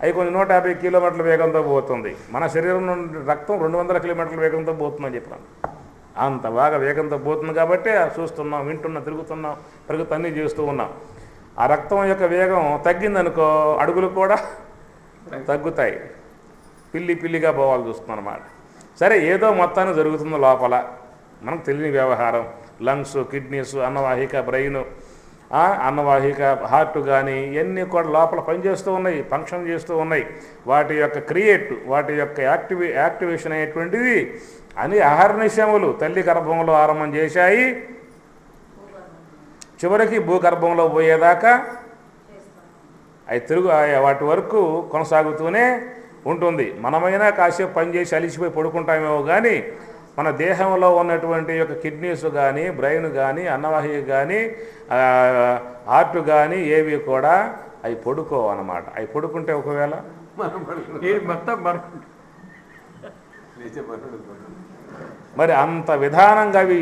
S1: అవి కొంచెం 150 కిలోమీటర్ల వేగంతో పోతుంది. మన శరీరం నుండి రక్తం 200 కిలోమీటర్ల వేగంతో పోతుందని చెప్పాను. అంత బాగా వేగంతో పోతుంది కాబట్టి చూస్తున్నాం, వింటున్నాం, తిరుగుతున్నాం, అన్నీ చేస్తూ ఉన్నాం. ఆ రక్తం యొక్క వేగం తగ్గిందనుకో అడుగులు కూడా తగ్గుతాయి, పిల్లిగా పోవాలి చూస్తున్నాం అన్నమాట. సరే ఏదో మొత్తాన్ని జరుగుతుందో లోపల మనకు తెలియని వ్యవహారం. లంగ్స్, కిడ్నీస్, అన్నవాహిక, బ్రెయిన్, అన్నవాహిక, హార్ట్ కానీ ఇవన్నీ కూడా లోపల పనిచేస్తూ ఉన్నాయి, ఫంక్షన్ చేస్తూ ఉన్నాయి. వాటి యొక్క వాటి యొక్క యాక్టివేషన్ అనేటువంటిది అని అహర్నిశములు తల్లి గర్భంలో ఆరంభం చేశాయి. చివరికి భూగర్భంలో పోయేదాకా అవి వాటి వరకు కొనసాగుతూనే ఉంటుంది. మనమైనా కాసేపు పనిచేసి అలిసిపోయి పడుకుంటామేమో కానీ మన దేహంలో ఉన్నటువంటి యొక్క కిడ్నీస్ కానీ, బ్రెయిన్ కానీ, అన్నవాహిక కానీ, హార్ట్ కానీ ఏవి కూడా అవి పడుకోవన్నమాట. అవి పడుకుంటే ఒకవేళ మరి అంత విధానంగా అవి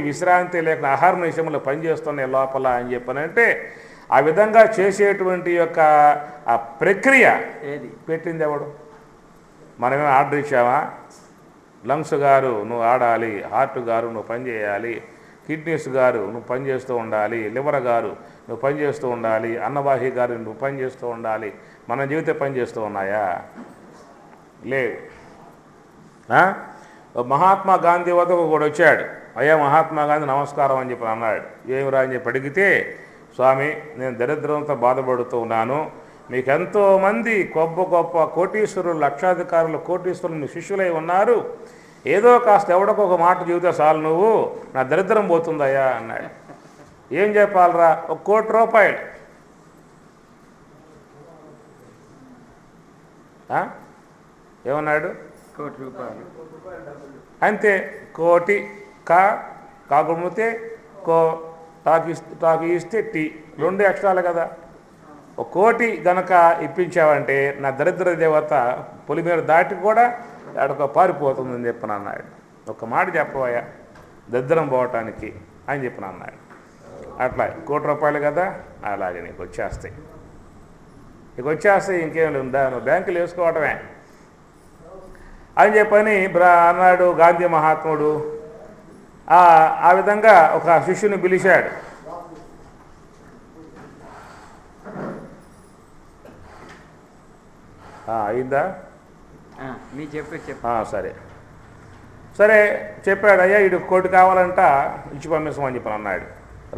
S1: విశ్రాంతి లేకుండా అహర్నిశములు పనిచేస్తున్నాయి లోపల అని చెప్పనంటే ఆ విధంగా చేసేటువంటి యొక్క ఆ ప్రక్రియ
S2: ఏది
S1: పెట్టింది ఎవడు? మనమే ఆర్డర్ ఇచ్చామా? లంగ్స్ గారు నువ్వు ఆడాలి, హార్ట్ గారు నువ్వు పని చేయాలి, కిడ్నీస్ గారు నువ్వు పని చేస్తూ ఉండాలి, లివర్ గారు నువ్వు పని చేస్తూ ఉండాలి, అన్నవాహి గారు నువ్వు పని చేస్తూ ఉండాలి. మన జీవితం పని చేస్తూ ఉన్నాయా? లేదు. మహాత్మా గాంధీ వద్దకు కూడా వచ్చాడు. అయ్యా మహాత్మా గాంధీ నమస్కారం అని చెప్పి అన్నాడు. ఏమిరా అని చెప్పి అడిగితే, స్వామి నేను దరిద్రంతో బాధపడుతూ ఉన్నాను, మీకు ఎంతోమంది గొప్ప గొప్ప కోటీశ్వరులు, లక్షాధికారులు, కోటీశ్వరులు మీ శిష్యులై ఉన్నారు, ఏదో కాస్త ఎవడొక ఒక మాట చెబితే చాలు నువ్వు, నా దరిద్రం పోతుందయ్యా అన్నాడు. ఏం చెప్పాలరా? 1 కోటి రూపాయలు. ఏమన్నాడు?
S2: 1 కోటి రూపాయలు
S1: అంతే. కోటి కాకుడితే కో, టాకు ఇస్తే టీ, 2 అక్షరాలు కదా. 1 కోటి గనక ఇప్పించావంటే నా దరిద్ర దేవత పొలిమేర దాటి కూడా ఎక్కడికో పారిపోతుందని చెప్పిన అన్నాడు. ఒక మాట చెప్పవయ్యా దరిద్రం పోవటానికి అని చెప్పిన అన్నాడు. అట్లా 1 కోటి రూపాయలు కదా, అలాగే నీకు వచ్చేస్తాయి. ఇంకేం ఉందా, నువ్వు బ్యాంకులు వేసుకోవటమే అని చెప్పని అన్నాడు గాంధీ మహాత్ముడు. ఆ విధంగా ఒక శిష్యుని పిలిచాడు. అయిందా?
S2: మీ చెప్పు.
S1: సరే చెప్పాడు. అయ్యా ఇటు 1 కోటి కావాలంట, ఇచ్చి పంపిస్తామని చెప్పి అన్నాడు.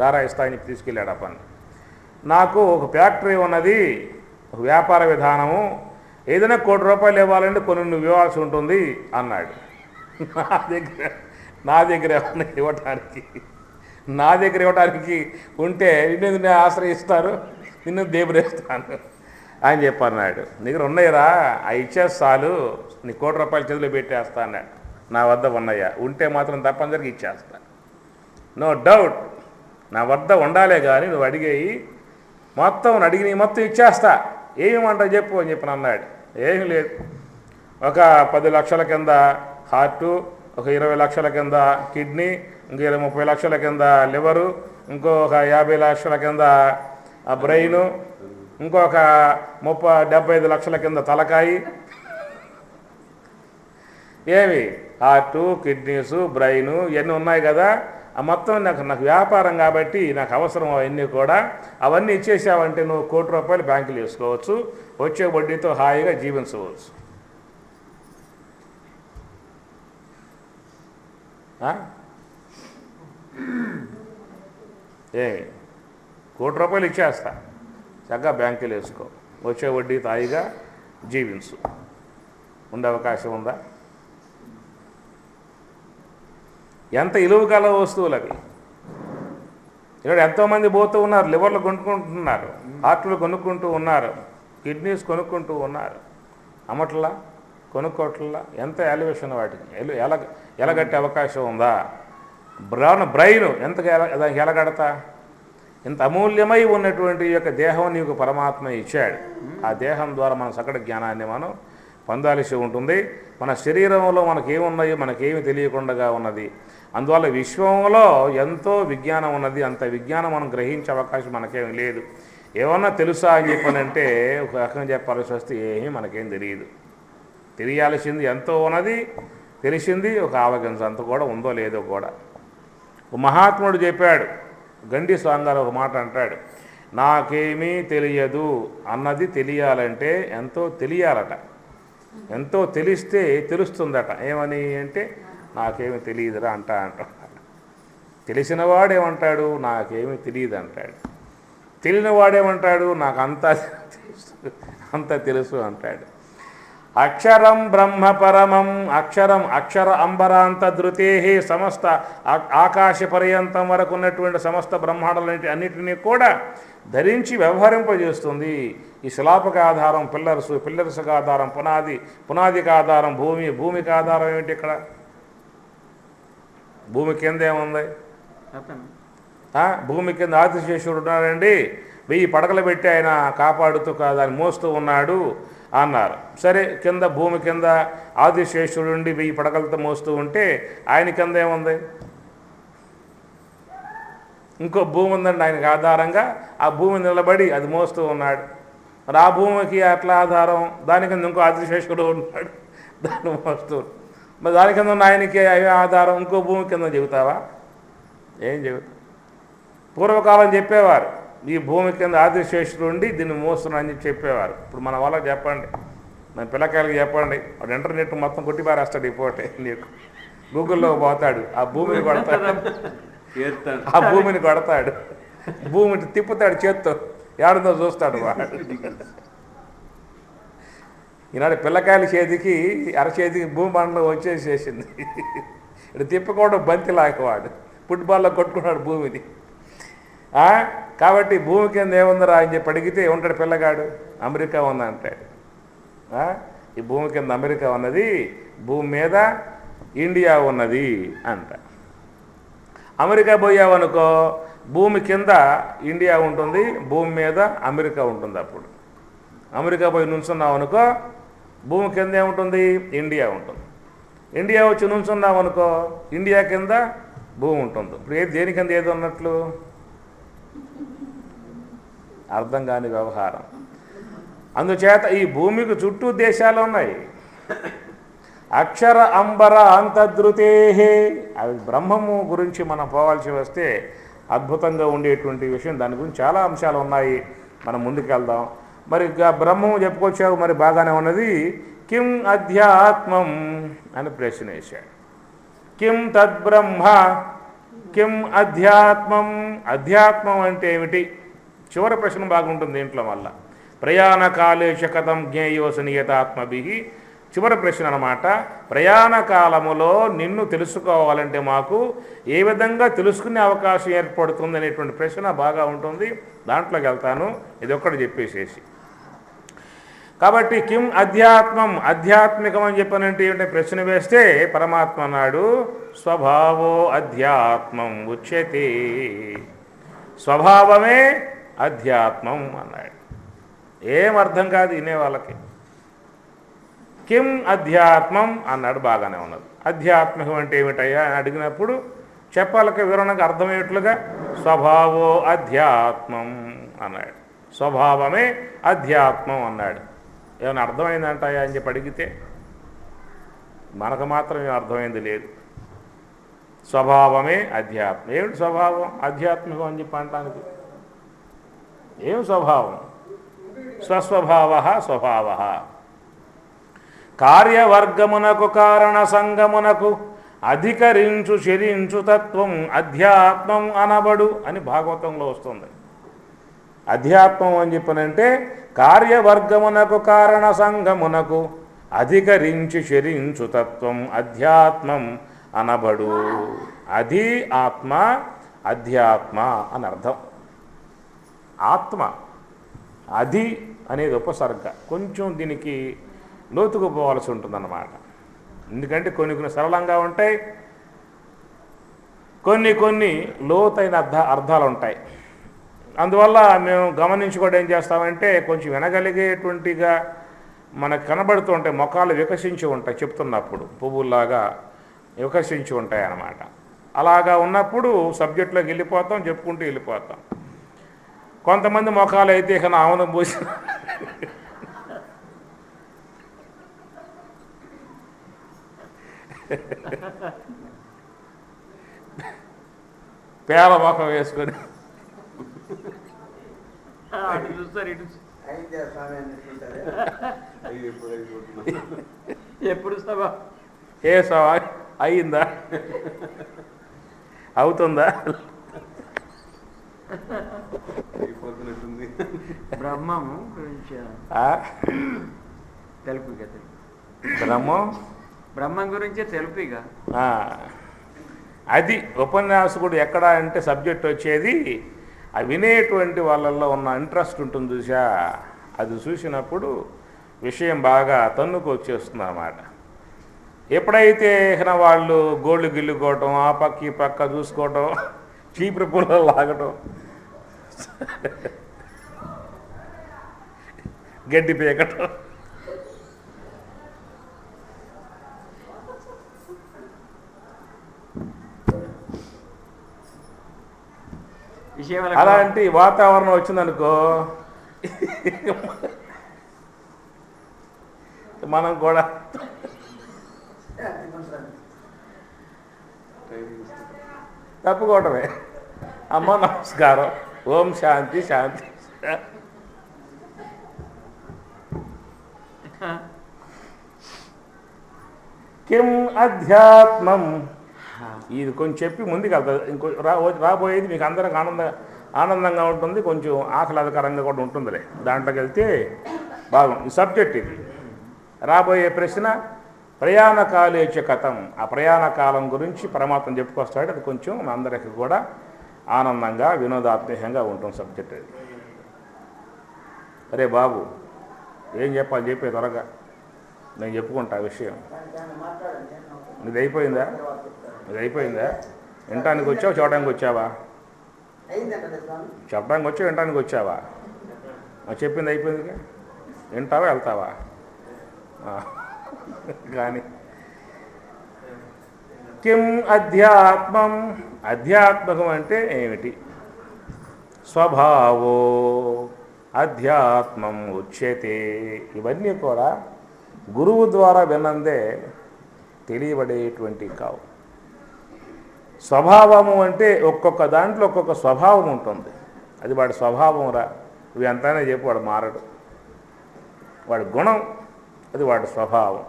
S1: రారా ఇస్తా అని చెప్పి తీసుకెళ్ళాడు. ఆ పని నాకు ఒక ఫ్యాక్టరీ ఉన్నది, ఒక వ్యాపార విధానము, ఏదైనా 1 కోటి రూపాయలు ఇవ్వాలంటే కొన్ని నువ్వు ఇవ్వాల్సి ఉంటుంది అన్నాడు. నా దగ్గర ఏమన్నా ఇవ్వటానికి, ఉంటే నిన్ను ఆశ్రయిస్తారు, నిన్ను దేబురేస్తాను అని చెప్పి అన్నాడు. దగ్గర ఉన్నాయిరా, ఆ ఇచ్చేస్తాలు, నీ 1 కోటి రూపాయలు చేతిలో పెట్టేస్తా అన్నాడు. నా వద్ద ఉన్నాయా, ఉంటే మాత్రం తప్పనిసరిగా ఇచ్చేస్తా, నో డౌట్. నా వద్ద ఉండాలే కానీ నువ్వు అడిగేయి మొత్తం, మొత్తం ఇచ్చేస్తా, ఏమంటావు చెప్పు అని చెప్పి అన్నాడు. ఏమీ లేదు, ఒక 10 లక్షల కింద హార్టు, ఒక 20 లక్షల కింద కిడ్నీ, ఇంకో 30 లక్షల కింద లివరు, ఇంకొక 50 లక్షల కింద బ్రెయిను, ఇంకొక 75 లక్షల కింద తలకాయి. ఏమి హార్టు, కిడ్నీసు, బ్రెయిను ఇవన్నీ ఉన్నాయి కదా. ఆ మొత్తం నాకు వ్యాపారం కాబట్టి నాకు అవసరం అవన్నీ కూడా. అవన్నీ ఇచ్చేసావంటే నువ్వు 1 కోటి రూపాయలు బ్యాంకులు వేసుకోవచ్చు, వచ్చే వడ్డీతో హాయిగా జీవించవచ్చు. ఏమి 1 కోటి రూపాయలు ఇచ్చేస్తా, చక్కగా బ్యాంకులు వేసుకో, వచ్చే వడ్డీతో హాయిగా జీవించు. ఉండే అవకాశం ఉందా? ఎంత ఇలువ గల వస్తువులు అవి. ఇక్కడ ఎంతోమంది పోతూ ఉన్నారు, లివర్లు కొనుక్కుంటున్నారు, హార్ట్లు కొనుక్కుంటూ ఉన్నారు, కిడ్నీస్ కొనుక్కుంటూ ఉన్నారు, అమ్మట్లా కొనుక్కోట్లా. ఎంత ఎలివేషన్ వాటికి, ఎలగట్టే అవకాశం ఉందా? బ్రెయిన్ దానికి ఎలగడతా? ఇంత అమూల్యమై ఉన్నటువంటి యొక్క దేహం నీకు పరమాత్మ ఇచ్చాడు. ఆ దేహం ద్వారా మన సకల జ్ఞానాన్ని మనం పొందాల్సి ఉంటుంది. మన శరీరంలో మనకేమున్నాయో మనకేమి తెలియకుండా ఉన్నది. అందువల్ల విశ్వంలో ఎంతో విజ్ఞానం ఉన్నది. అంత విజ్ఞానం మనం గ్రహించే అవకాశం మనకేమి లేదు. ఏమన్నా తెలుసా అని చెప్పనంటే ఒక రకంగా చెప్పాల్సి వస్తే ఏమీ మనకేం తెలియదు. తెలియాల్సింది ఎంతో ఉన్నది, తెలిసింది ఒక ఆవగింజ అంత కూడా ఉందో లేదో కూడా. మహాత్ముడు చెప్పాడు, గండి స్వామి గారు ఒక మాట అంటాడు, నాకేమీ తెలియదు అన్నది తెలియాలంటే ఎంతో తెలియాలట. ఎంతో తెలిస్తే తెలుస్తుందట. ఏమని అంటే నాకేమీ తెలియదురా అంట. తెలిసిన వాడేమంటాడు, నాకేమీ తెలియదు అంటాడు. తెలియని వాడేమంటాడు, నాకు అంత తెలుసు అంటాడు. అక్షరం బ్రహ్మ పరమం, అక్షర అంబరాంత ధృతే సమస్త ఆకాశ పర్యంతం వరకు ఉన్నటువంటి సమస్త బ్రహ్మాండాలన్నిటినీ కూడా ధరించి వ్యవహరింపజేస్తుంది. ఈ శిలాపక ఆధారం పిల్లర్స్కి ఆధారం పునాదికి ఆధారం భూమికి ఆధారం ఏమిటి? ఇక్కడ భూమి కింద ఏముంది? భూమి కింద ఆదిశేషుడు ఉన్నాడండి, 1000 పడకలు పెట్టి ఆయన కాపాడుతూ దాన్ని మోస్తూ ఉన్నాడు అన్నారు. సరే, కింద భూమి కింద ఆదిశేషుడు 1000 పడకలతో మోస్తూ ఉంటే ఆయన కింద ఏముంది? ఇంకో భూమి ఉందండి ఆయనకు ఆధారంగా, ఆ భూమి నిలబడి అది మోస్తూ ఉన్నాడు. మరి ఆ భూమికి అట్లా ఆధారం, దాని కింద ఇంకో ఆదిశేషుడు ఉన్నాడు, దాన్ని మోస్తూ. మరి దాని కింద ఉన్న ఆయనకి ఆధారం ఇంకో భూమి కింద చెబుతావా? ఏం చెబుతావు? పూర్వకాలం చెప్పేవారు, ఈ భూమి కింద ఆదిశేషుడు ఉండి దీన్ని మోస్తున్నాడు అని చెప్పేవారు. ఇప్పుడు మన వాళ్ళకి చెప్పండి, మన పిల్లకాయలకి చెప్పండి, వాడు ఇంటర్నెట్ మొత్తం కొట్టి పారేస్తాడు ఈ పూటే. నీకు గూగుల్లో పోతాడు, ఆ భూమిని కొడతాడు, ఆ భూమిని కొడతాడు, భూమిని తిప్పుతాడు చేత్తో, ఏడుందో చూస్తాడు వాడు. ఈనాడు పిల్లకాయల చేతికి అరచేతికి భూమి మండలం వచ్చేసేసింది. ఇటు తిప్పుకోవడం బంతి లాగవాడు, ఫుట్బాల్లో కొట్టుకున్నాడు భూమిని. కాబట్టి భూమి కింద ఏముందరా అని చెప్పి అడిగితే ఉంటాడు పిల్లగాడు, అమెరికా ఉందంటాడు. ఈ భూమి కింద అమెరికా ఉన్నది, భూమి మీద ఇండియా ఉన్నది అంట. అమెరికా పోయావనుకో, భూమి కింద ఇండియా ఉంటుంది, భూమి మీద అమెరికా ఉంటుంది. అప్పుడు అమెరికా పోయి నుంచున్నావు అనుకో, భూమి కింద ఏముంటుంది? ఇండియా ఉంటుంది. ఇండియా వచ్చి నుంచున్నావు అనుకో, ఇండియా కింద భూమి ఉంటుంది. ఇప్పుడు ఏది దేని కింద ఏది ఉన్నట్లు? అర్థం కాని వ్యవహారం. అందుచేత ఈ భూమికి చుట్టూ దేశాలు ఉన్నాయి. అక్షర అంబర అంతద్రుతే, అవి బ్రహ్మము గురించి మనం పోవాల్సి వస్తే అద్భుతంగా ఉండేటువంటి విషయం. దాని గురించి చాలా అంశాలు ఉన్నాయి, మనం ముందుకెళ్దాం. మరి బ్రహ్మము చెప్పుకొచ్చావు, మరి బాగానే ఉన్నది. కిం అధ్యాత్మం అని ప్రశ్న వేశాడు. కిం తద్బ్రహ్మ, కిం అధ్యాత్మం. అధ్యాత్మం అంటే ఏమిటి? చివరి ప్రశ్న బాగుంటుంది దీంట్లో. మళ్ళా ప్రయాణ కాలేశ కథం జ్ఞేయోసనీయతాత్మభి, చివరి ప్రశ్న అన్నమాట. ప్రయాణ కాలములో నిన్ను తెలుసుకోవాలంటే మాకు ఏ విధంగా తెలుసుకునే అవకాశం ఏర్పడుతుంది అనేటువంటి ప్రశ్న బాగా ఉంటుంది. దాంట్లోకి వెళ్తాను, ఇది ఒక్కటి చెప్పేసేసి. కాబట్టి కిం అధ్యాత్మం, ఆధ్యాత్మికం అని చెప్పనంటే ఏమిటంటే ప్రశ్న వేస్తే పరమాత్మ అన్నాడు, స్వభావో అధ్యాత్మం ఉచ్యతే. స్వభావమే అధ్యాత్మం అన్నాడు. ఏం అర్థం కాదు వినే వాళ్ళకి. కిం అధ్యాత్మం అన్నాడు, బాగానే ఉన్నది. ఆధ్యాత్మికం అంటే ఏమిటయ్యా అని అడిగినప్పుడు చెప్పాలకి వివరణకు అర్థమయ్యేట్లుగా స్వభావో అధ్యాత్మం అన్నాడు. స్వభావమే అధ్యాత్మం అన్నాడు. ఏమైనా అర్థమైందంటాయా అని చెప్పి అడిగితే మనకు మాత్రం ఏం అర్థమైంది లేదు. స్వభావమే అధ్యాత్మం. ఏమిటి స్వభావం? ఆధ్యాత్మికం అని చెప్పి అంటానికి ఏం స్వభావం? స్వస్వభావ స్వభావ. కార్యవర్గమునకు కారణ సంగమునకు అధికరించు శరించు తత్వం అధ్యాత్మం అనబడు అని భాగవతంలో వస్తుంది. అధ్యాత్మం అని చెప్పనంటే కార్యవర్గమునకు కారణ సంగమునకు అధికరించి శరించు తత్వం అధ్యాత్మం అనబడు. అధి ఆత్మ, అధ్యాత్మ అని అర్థం. ఆత్మ, అధి అనేది ఉపసర్గ. కొంచెం దీనికి లోతుకు పోవాల్సి ఉంటుందన్నమాట. ఎందుకంటే కొన్ని కొన్ని సరళంగా ఉంటాయి, కొన్ని లోతైన అర్థాలు ఉంటాయి. అందువల్ల మేము గమనించుకోవడం ఏం చేస్తామంటే కొంచెం వినగలిగేటువంటిగా మనకు కనబడుతూ ఉంటాయి. మొఖాలు వికసించి ఉంటాయి, చెప్తున్నప్పుడు పువ్వుల్లాగా వికసించి ఉంటాయి అన్నమాట. అలాగా ఉన్నప్పుడు సబ్జెక్టులోకి వెళ్ళిపోతాం, చెప్పుకుంటూ వెళ్ళిపోతాం. కొంతమంది మొఖాలు అయితే ఇక ఆవును పూసి పేల మొఖం వేసుకొని
S2: ఎప్పుడు సభ
S1: ఏ సభ అయిందా, అవుతుందా?
S2: బ్రహ్మము గురించి తెలుపు ఇక బ్రహ్మం గురించి తెలుపు ఇక.
S1: అది ఉపన్యాసకుడు ఎక్కడ అంటే సబ్జెక్ట్ వచ్చేది ఆ వినేటువంటి వాళ్ళల్లో ఉన్న ఇంట్రెస్ట్ ఉంటుంది చూసా, అది చూసినప్పుడు విషయం బాగా తన్నుకు వచ్చేస్తుంది అన్నమాట. ఎప్పుడైతే వాళ్ళు గోళ్ళు గిల్లుకోవటం, ఆ పక్క ఈ పక్క చూసుకోవటం, చీపురు పుల్లలు లాగటం, గడ్డి పీకటం,
S2: జీవన
S1: అలాంటి వాతావరణం వచ్చిందనుకో మనం కూడా తప్పుకోవటమే. అమ్మ నమస్కారం, ఓం శాంతి శాంతి. కిం అధ్యాత్మం, ఇది కొంచెం చెప్పి ముందుకు వెళ్తుంది. ఇంకో రాబోయేది మీకు అందరికి ఆనందంగా ఉంటుంది, కొంచెం ఆహ్లాదకరంగా కూడా ఉంటుందిలే. దాంట్లోకి వెళ్తే బాగుంది. ఈ సబ్జెక్ట్ ఇది. రాబోయే ప్రశ్న ప్రయాణకాలేచ కథం. ఆ ప్రయాణ కాలం గురించి పరమాత్మ చెప్పుకొస్తాడు. అది కొంచెం మా అందరికి కూడా ఆనందంగా వినోదాత్మకంగా ఉంటుంది సబ్జెక్ట్ అది. అరే బాబు, ఏం చెప్పాలి చెప్పే త్వరగా, నేను చెప్పుకుంటా ఆ విషయం. ఇది అయిపోయిందా? ఇది అయిపోయిందా? వినటానికి వచ్చావా చెప్పడానికి వచ్చావా? చెప్పడానికి వచ్చావు వినటానికి వచ్చావా? చెప్పింది అయిపోయిందిగా, వింటావా వెళ్తావా? కానీ కిం అధ్యాత్మం, అధ్యాత్మకం అంటే ఏమిటి? స్వభావో అధ్యాత్మం ఉచ్యతే. ఇవన్నీ కూడా గురువు ద్వారా వినందే తెలియబడేటువంటి కావు. స్వభావము అంటే ఒక్కొక్క దాంట్లో ఒక్కొక్క స్వభావం ఉంటుంది. అది వాడి స్వభావం రా, ఇవి ఎంతైనా చెప్పి వాడు మారడు. వాడి గుణం అది వాడి స్వభావం.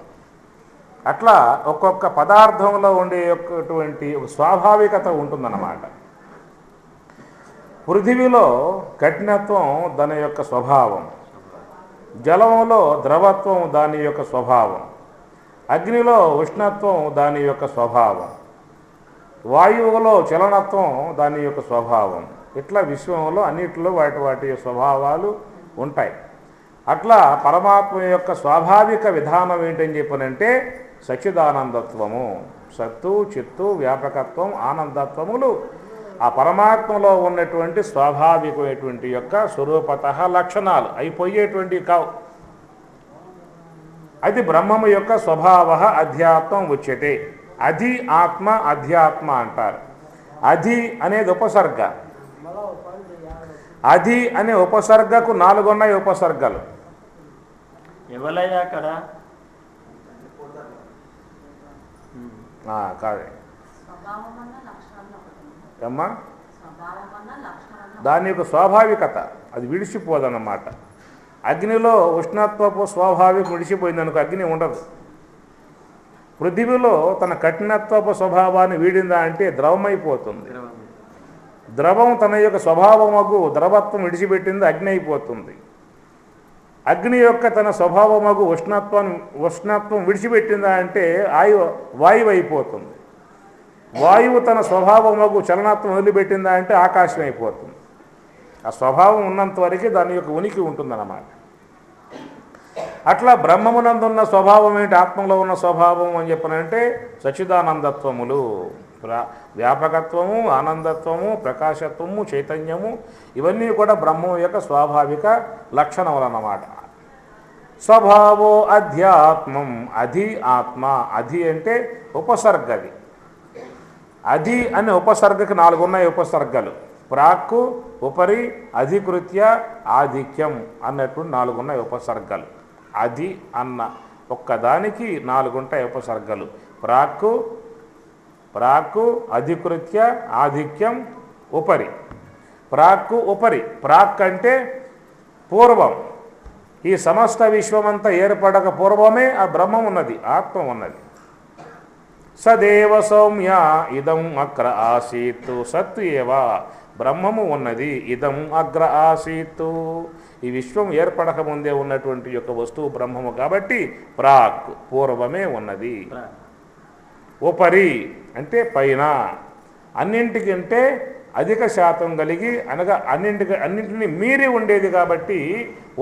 S1: అట్లా ఒక్కొక్క పదార్థంలో ఉండే యొక్కటువంటి ఒక స్వాభావికత ఉంటుందన్నమాట. పృథివీలో కఠినత్వం దాని యొక్క స్వభావం, జలంలో ద్రవత్వం దాని యొక్క స్వభావం, అగ్నిలో ఉష్ణత్వం దాని యొక్క స్వభావం, వాయువులో చలనత్వం దాని యొక్క స్వభావం. ఇట్లా విశ్వంలో అన్నిటిలో వాటి స్వభావాలు ఉంటాయి. అట్లా పరమాత్మ యొక్క స్వాభావిక విధానం ఏంటని చెప్పనంటే సచ్చిదానందత్వము. సత్తు, చిత్తు, వ్యాపకత్వం, ఆనందత్వములు ఆ పరమాత్మలో ఉన్నటువంటి స్వాభావికమైనటువంటి యొక్క స్వరూపత లక్షణాలు అయిపోయేటువంటివి కావు. అది బ్రహ్మము యొక్క స్వభావ అధ్యాత్మం ఉచ్యతే. అధి ఆత్మ అధ్యాత్మ అంటారు. అధి అనేది ఉపసర్గ. అధి అనే ఉపసర్గకు 4 ఉన్నాయి ఉపసర్గలు.
S2: ఎవరయ్యా అక్కడ?
S1: కాదే అమ్మా, దాని యొక్క స్వాభావికత అది విడిచిపోదన్నమాట. అగ్నిలో ఉష్ణత్వపు స్వాభావికం విడిచిపోయిందనుకో అగ్ని ఉండదు. పృథివీలో తన కఠినత్వపు స్వభావాన్ని వీడిందా అంటే ద్రవమైపోతుంది. ద్రవం తన యొక్క స్వభావమగు ద్రవత్వం విడిచిపెట్టింది, అగ్ని అయిపోతుంది. అగ్ని యొక్క తన స్వభావమగు ఉష్ణత్వం విడిచిపెట్టిందా అంటే వాయువు అయిపోతుంది. వాయువు తన స్వభావమగు చలనత్వం వదిలిపెట్టిందా అంటే ఆకాశం అయిపోతుంది. ఆ స్వభావం ఉన్నంత వరకు దాని యొక్క ఉనికి ఉంటుందన్నమాట. అట్లా బ్రహ్మమునందున్న స్వభావం ఏంటి, ఆత్మలో ఉన్న స్వభావం అని చెప్పనంటే సచ్చిదానందత్వములు, వ్యాపకత్వము, ఆనందత్వము, ప్రకాశత్వము, చైతన్యము, ఇవన్నీ కూడా బ్రహ్మం యొక్క స్వాభావిక లక్షణములు అన్నమాట. స్వభావో అధ్యాత్మం, అధి ఆత్మ. అధి అంటే ఉపసర్గది. అధి అనే ఉపసర్గకి 4 ఉన్నాయి ఉపసర్గలు. ప్రాక్కు, ఉపరి, అధికృత్య, ఆధిక్యం అన్నట్టు 4 ఉన్నాయి ఉపసర్గలు. అధి అన్న ఒక్కదానికి 4 ఉంటాయి ఉపసర్గలు. ప్రాక్కు, అధికృత్య, ఆధిక్యం, ఉపరి. ప్రాక్కు, ఉపరి. ప్రాక్ అంటే పూర్వం. ఈ సమస్త విశ్వమంతా ఏర్పడక పూర్వమే ఆ బ్రహ్మం ఉన్నది, ఆత్మ ఉన్నది. సదేవ సౌమ్య ఇదం అగ్ర ఆసీత్. సత్తు ఏవా బ్రహ్మము ఉన్నది. ఇదం అగ్ర ఆసీత్. ఈ విశ్వం ఏర్పడక ముందే ఉన్నటువంటి యొక్క వస్తువు బ్రహ్మము కాబట్టి ప్రాక్ పూర్వమే ఉన్నది. ఉపరి అంటే పైన, అన్నింటికంటే అధిక శాతం కలిగి అనగా అన్నింటినీ మీరి ఉండేది కాబట్టి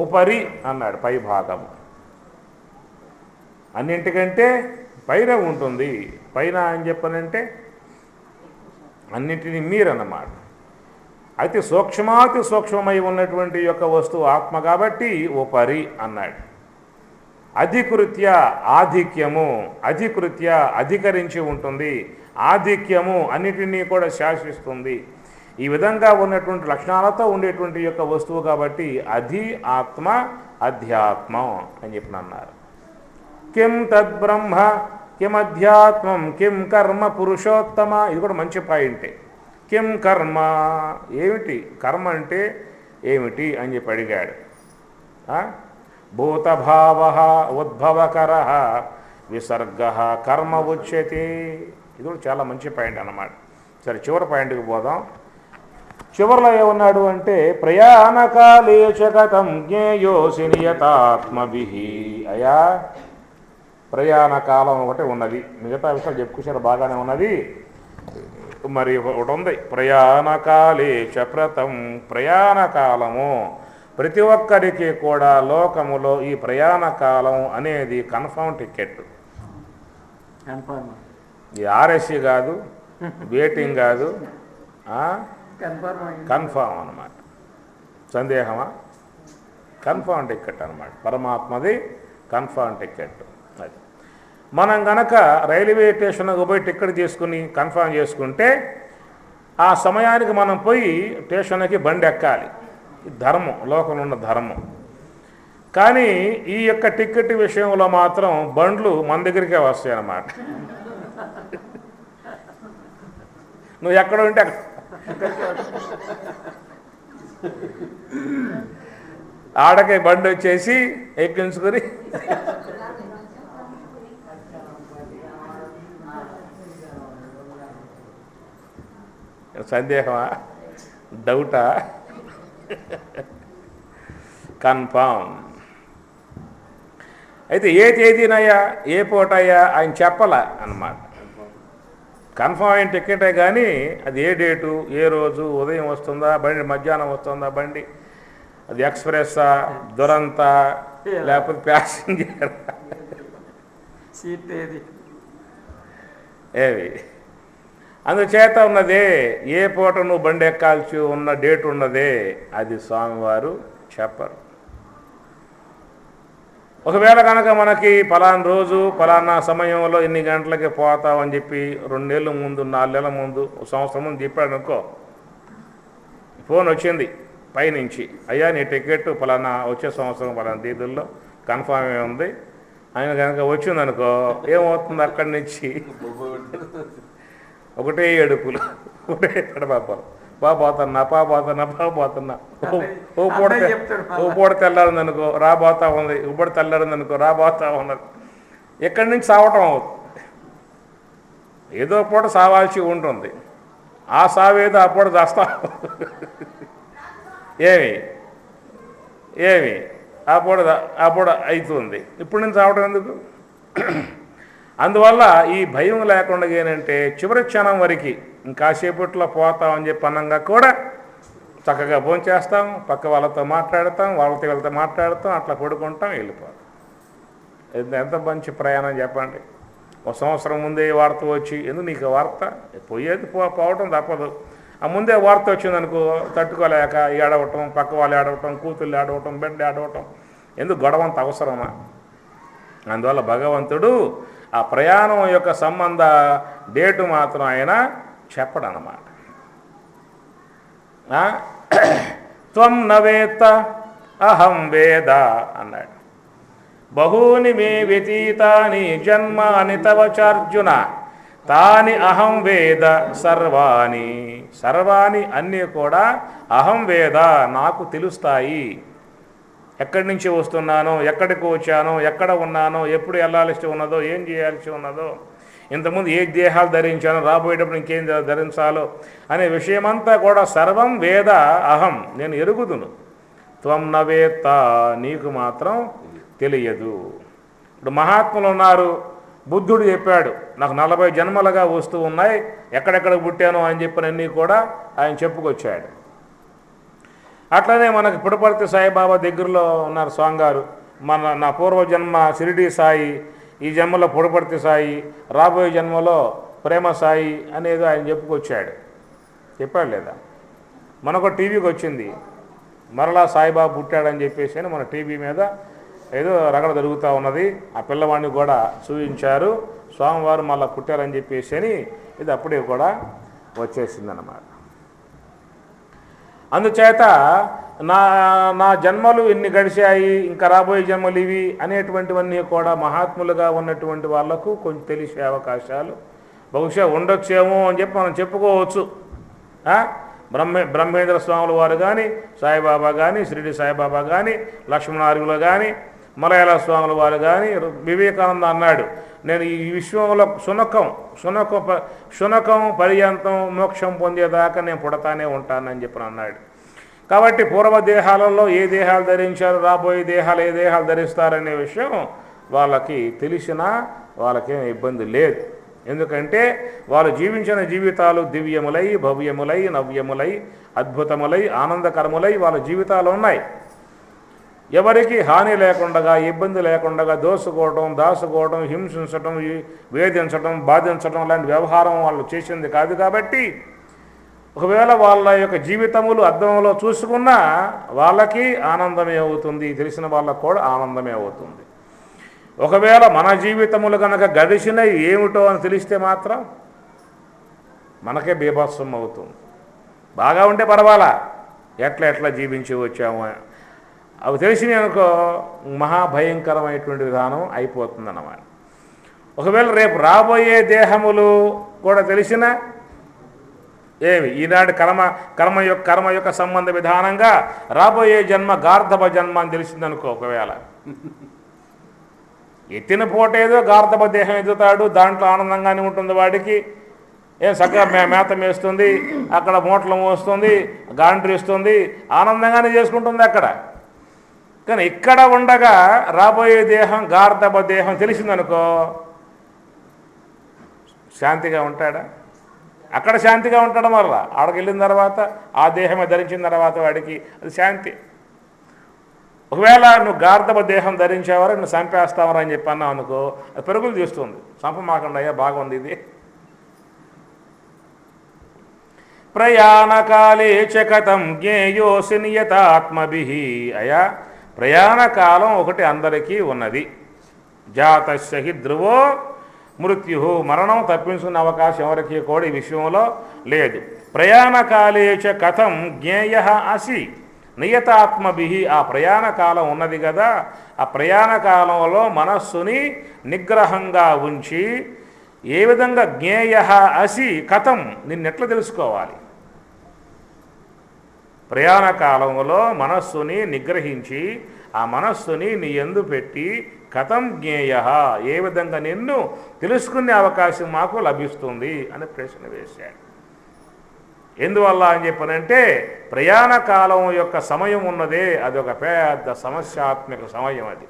S1: ఉపరి అన్నాడు. పై భాగము అన్నింటికంటే పైన ఉంటుంది. పైన అని చెప్పనంటే అన్నింటినీ మీరన్నమాట. అయితే సూక్ష్మాతి సూక్ష్మమై ఉన్నటువంటి యొక్క వస్తువు ఆత్మ కాబట్టి ఉపరి అన్నాడు. అధికృత్య ఆధిక్యము, అధికృత్య అధికరించి ఉంటుంది, ఆధిక్యము అన్నిటినీ కూడా శాసిస్తుంది. ఈ విధంగా ఉన్నటువంటి లక్షణాలతో ఉండేటువంటి యొక్క వస్తువు కాబట్టి అది ఆత్మ అధ్యాత్మం అని చెప్పి అన్నారు. కిం తద్బ్రహ్మ కిం అధ్యాత్మం కిం కర్మ పురుషోత్తమ. ఇది కూడా మంచి పాయింటే. కిం కర్మ, ఏమిటి కర్మ అంటే ఏమిటి అని చెప్పి అడిగాడు. భూతభావ ఉద్భవకర విసర్గ కర్మ ఉచ్యతే. ఇది కూడా చాలా మంచి పాయింట్ అన్నమాట. సరే, చివరి పాయింట్కి పోదాం. చివరిలో ఏమన్నాడు అంటే ప్రయాణకాలే చగతం జ్ఞేయోసి నియతాత్మభి. అయా, ప్రయాణ కాలం ఒకటి ఉన్నది, మిగతా విషయాలు చెప్పుకొచ్చారు, బాగానే ఉన్నది. మరి ఒకటి ఉంది, ప్రయాణకాలే చప్రతం. ప్రయాణ కాలము ప్రతి ఒక్కరికి కూడా లోకములో ఈ ప్రయాణ కాలం అనేది కన్ఫర్మ్ టికెట్. ఈ ఆర్ఎస్సి కాదు, వెయిటింగ్ కాదు, కన్ఫర్మ్ అన్నమాట. సందేహమా? కన్ఫర్మ్ టికెట్ అన్నమాట. పరమాత్మది కన్ఫర్మ్ టికెట్. అది మనం గనక రైల్వే స్టేషన్కి పోయి టికెట్ తీసుకుని కన్ఫర్మ్ చేసుకుంటే ఆ సమయానికి మనం పోయి స్టేషన్కి బండి ఎక్కాలి. ధర్మం, లోకంలో ఉన్న ధర్మం. కానీ ఈ యొక్క టికెట్ విషయంలో మాత్రం బండ్లు మన దగ్గరికే వస్తాయి అన్నమాట. నువ్వు ఎక్కడ ఉంటే ఆడకే బండి వచ్చేసి ఎక్కించుకొని సందేహమా, డౌటా? కన్ఫామ్. అయితే ఏ తేదీనయ్యా, ఏ పూటయ్యా ఆయన చెప్పాల అన్నమాట. కన్ఫామ్ అయిన టికెటే కానీ అది ఏ డేటు, ఏ రోజు, ఉదయం వస్తుందా బండి, మధ్యాహ్నం వస్తుందా బండి, అది ఎక్స్ప్రెస్సా, దురంత, లేకపోతే ప్యాసింజర్,
S2: సీట్ ఏది,
S1: ఏవి. అందుచేత ఉన్నదే ఏ పూట నువ్వు బండి ఎక్కాల్సి ఉన్న డేట్ ఉన్నదే అది స్వామివారు చెప్పరు. ఒకవేళ కనుక మనకి పలానా రోజు పలానా సమయంలో ఎన్ని గంటలకి పోతామని చెప్పి 2 నెలల ముందు, 4 నెలల ముందు, సంవత్సరం ముందు చెప్పాడు అనుకో, ఫోన్ వచ్చింది పైనుంచి, అయ్యా నీ టికెట్ పలానా వచ్చే సంవత్సరం పలానా తేదీల్లో కన్ఫామ్ ఉంది ఆయన కనుక వచ్చిందనుకో, ఏమవుతుంది అక్కడి నుంచి ఒకటే ఏడుపులు, ఒకటే ఎడబాపాలు. బాబోతున్నా ఓ పూట తెల్లారిందనుకో రాబోతా ఉంది, ఇప్పుడు తెల్లారిందనుకో రాబోతా ఉన్నది. ఎక్కడి నుంచి సావటం అవుతుంది. ఏదో పూట సావాల్సి ఉంటుంది. ఆ సావేదో ఆ పూట చేస్తాం. ఏమి ఆ పూట అవుతుంది. ఇప్పుడు నుంచి సావటం ఎందుకు? అందువల్ల ఈ భయం లేకుండా ఏంటంటే చివరి క్షణం వరకు ఇంకాసేపట్లో పోతామని చెప్పి అన్నంగా కూడా చక్కగా భోంచేస్తాం, పక్క వాళ్ళతో మాట్లాడతాం, వీళ్ళతో మాట్లాడతాం, అట్లా పడుకుంటాం, వెళ్ళిపోతాం. ఎంత మంచి ప్రయాణం చెప్పండి. 1 సంవత్సరం ముందే వార్త వచ్చి, ఎందుకు నీకు వార్త పోయేది పోవటం తప్పదు. ఆ ముందే వార్త వచ్చిందనుకో తట్టుకోలేక ఏడవటం, పక్క వాళ్ళు ఏడవటం, కూతుళ్ళు ఏడవటం, బిడ్డ ఏడవటం, ఎందుకు గొడవంత అవసరమా? అందువల్ల భగవంతుడు ఆ ప్రయాణం యొక్క సంబంధ డేటు మాత్రం ఆయన చెప్పడన్నమాట. త్వం నవేత్త అహం వేద అన్నాడు. బహూని మే వ్యతీతాని జన్మాని తవ చార్జున తాని అహం వేద సర్వాణి అన్నీ కూడా అహం వేద నాకు తెలుస్తాయి. ఎక్కడి నుంచి వస్తున్నానో, ఎక్కడికి వచ్చానో, ఎక్కడ ఉన్నానో, ఎప్పుడు వెళ్ళాల్సి ఉన్నదో, ఏం చేయాల్సి ఉన్నదో, ఇంతకుముందు ఏ దేహాలు ధరించానో, రాబోయేటప్పుడు ఇంకేం ధరించాలో అనే విషయమంతా కూడా సర్వం వేద అహం, నేను ఎరుగుదును. త్వం నవేత్త, నీకు మాత్రం తెలియదు. ఇప్పుడు మహాత్ములు ఉన్నారు. బుద్ధుడు చెప్పాడు, నాకు 40 జన్మలుగా వస్తూ ఉన్నాయి, ఎక్కడెక్కడ పుట్టానో అని చెప్పినన్నీ కూడా ఆయన చెప్పుకొచ్చాడు. అట్లనే మనకి పుట్టపర్తి సాయిబాబా దగ్గరలో ఉన్నారు స్వామిగారు. నా పూర్వజన్మ షిరిడి సాయి, ఈ జన్మలో పుట్టపర్తి సాయి, రాబోయే జన్మలో ప్రేమ సాయి అనేది ఆయన చెప్పుకొచ్చాడు. చెప్పాడు లేదా? మనకు టీవీకి వచ్చింది, మరలా సాయిబాబా పుట్టాడని చెప్పేసి అని మన టీవీ మీద ఏదో రగడ జరుగుతూ ఉన్నది. ఆ పిల్లవాడిని కూడా చూపించారు, స్వామివారు మళ్ళీ పుట్టారని చెప్పేసి అని ఇది అప్పుడే కూడా వచ్చేసిందన్నమాట. అందుచేత నా నా జన్మలు ఇన్ని గడిచాయి, ఇంకా రాబోయే జన్మలు ఇవి అనేటువంటివన్నీ కూడా మహాత్ములుగా ఉన్నటువంటి వాళ్లకు కొంచెం తెలిసే అవకాశాలు బహుశా ఉండొచ్చేమో అని చెప్పి మనం చెప్పుకోవచ్చు. బ్రహ్మేంద్ర స్వాముల వారు కానీ, సాయిబాబా కానీ, షిరిడి సాయిబాబా కానీ, లక్ష్మణార్యులు కానీ, మలయాళ స్వాముల వారు కానీ, వివేకానంద అన్నాడు, నేను ఈ విశ్వంలో శునకం పర్యంతం మోక్షం పొందేదాకా నేను పుడతానే ఉంటానని చెప్పి అన్నాడు. కాబట్టి పూర్వ దేహాలలో ఏ దేహాలు ధరించారు, రాబోయే దేహాలు ఏ దేహాలు ధరిస్తారనే విషయం వాళ్ళకి తెలిసినా వాళ్ళకేం ఇబ్బంది లేదు. ఎందుకంటే వాళ్ళు జీవించిన జీవితాలు దివ్యములై, భవ్యములై, నవ్యములై, అద్భుతములై, ఆనందకరములై వాళ్ళ జీవితాలు ఉన్నాయి. ఎవరికి హాని లేకుండా, ఇబ్బంది లేకుండా దాసుకోవడం, హింసించడం, వేధించడం, బాధించడం లాంటి వ్యవహారం వాళ్ళు చేసింది కాదు. కాబట్టి ఒకవేళ వాళ్ళ యొక్క జీవితములు అద్దంలో చూసుకున్నా వాళ్ళకి ఆనందమే అవుతుంది, తెలిసిన వాళ్ళకు కూడా ఆనందమే అవుతుంది. ఒకవేళ మన జీవితములు కనుక గడిచినవి ఏమిటో అని తెలిస్తే మాత్రం మనకే బీభత్సం అవుతుంది. బాగా ఉంటే పర్వాలా, ఎట్లా జీవించి వచ్చాము అవి తెలిసినవి అనుకో మహాభయంకరమైనటువంటి విధానం అయిపోతుందన్నమాట. ఒకవేళ రేపు రాబోయే దేహములు కూడా తెలిసిన ఏమి ఈనాటి కర్మ యొక్క సంబంధ విధానంగా రాబోయే జన్మ గార్ధప జన్మ అని తెలిసిందనుకో, ఒకవేళ ఎత్తిన పోటేదో గార్ధప దేహం ఎదుగుతాడు, దాంట్లో ఆనందంగానే ఉంటుంది వాడికి. ఏం చక్కగా మేత మేస్తుంది, అక్కడ మూటలు మోస్తుంది, గాండ్రిస్తుంది, ఆనందంగానే చేసుకుంటుంది అక్కడ. కానీ ఇక్కడ ఉండగా రాబోయే దేహం గార్ధప దేహం తెలిసిందనుకో శాంతిగా ఉంటాడా? అక్కడ శాంతిగా ఉండడం వల్ల ఆడకి వెళ్ళిన తర్వాత ఆ దేహమే ధరించిన తర్వాత వాడికి అది శాంతి. ఒకవేళ నువ్వు గార్ధప దేహం ధరించేవారు నువ్వు చంపేస్తావరా అని చెప్పి అన్నావు అనుకో, అది పెరుగులు తీస్తుంది. చంపమాకండి అయ్యా, బాగుంది ఇది. ప్రయాణకాలే చకతం జ్ఞేయోసి నియతాత్మభిః. అయా ప్రయాణ కాలం ఒకటి అందరికీ ఉన్నది. జాతస్య హి ధ్రువో మృత్యు, మరణం తప్పించుకునే అవకాశం ఎవరికి కూడా ఈ విషయంలో లేదు. ప్రయాణకాలే చ కథం జ్ఞేయ అసి నియతాత్మభిః. ఆ ప్రయాణ కాలం ఉన్నది కదా, ఆ ప్రయాణ కాలంలో మనస్సుని నిగ్రహంగా ఉంచి ఏ విధంగా జ్ఞేయ అసి కథం నిన్నెట్లా తెలుసుకోవాలి? ప్రయాణ కాలంలో మనస్సుని నిగ్రహించి ఆ మనస్సుని నీ యందు పెట్టి కథం జ్ఞేయ, ఏ విధంగా నిన్ను తెలుసుకునే అవకాశం మాకు లభిస్తుంది అని ప్రశ్న వేశాడు. ఎందువల్ల అని చెప్పనంటే ప్రయాణ కాలం యొక్క సమయం ఉన్నదే అదొక పెద్ద సమస్యాత్మక సమయం. అది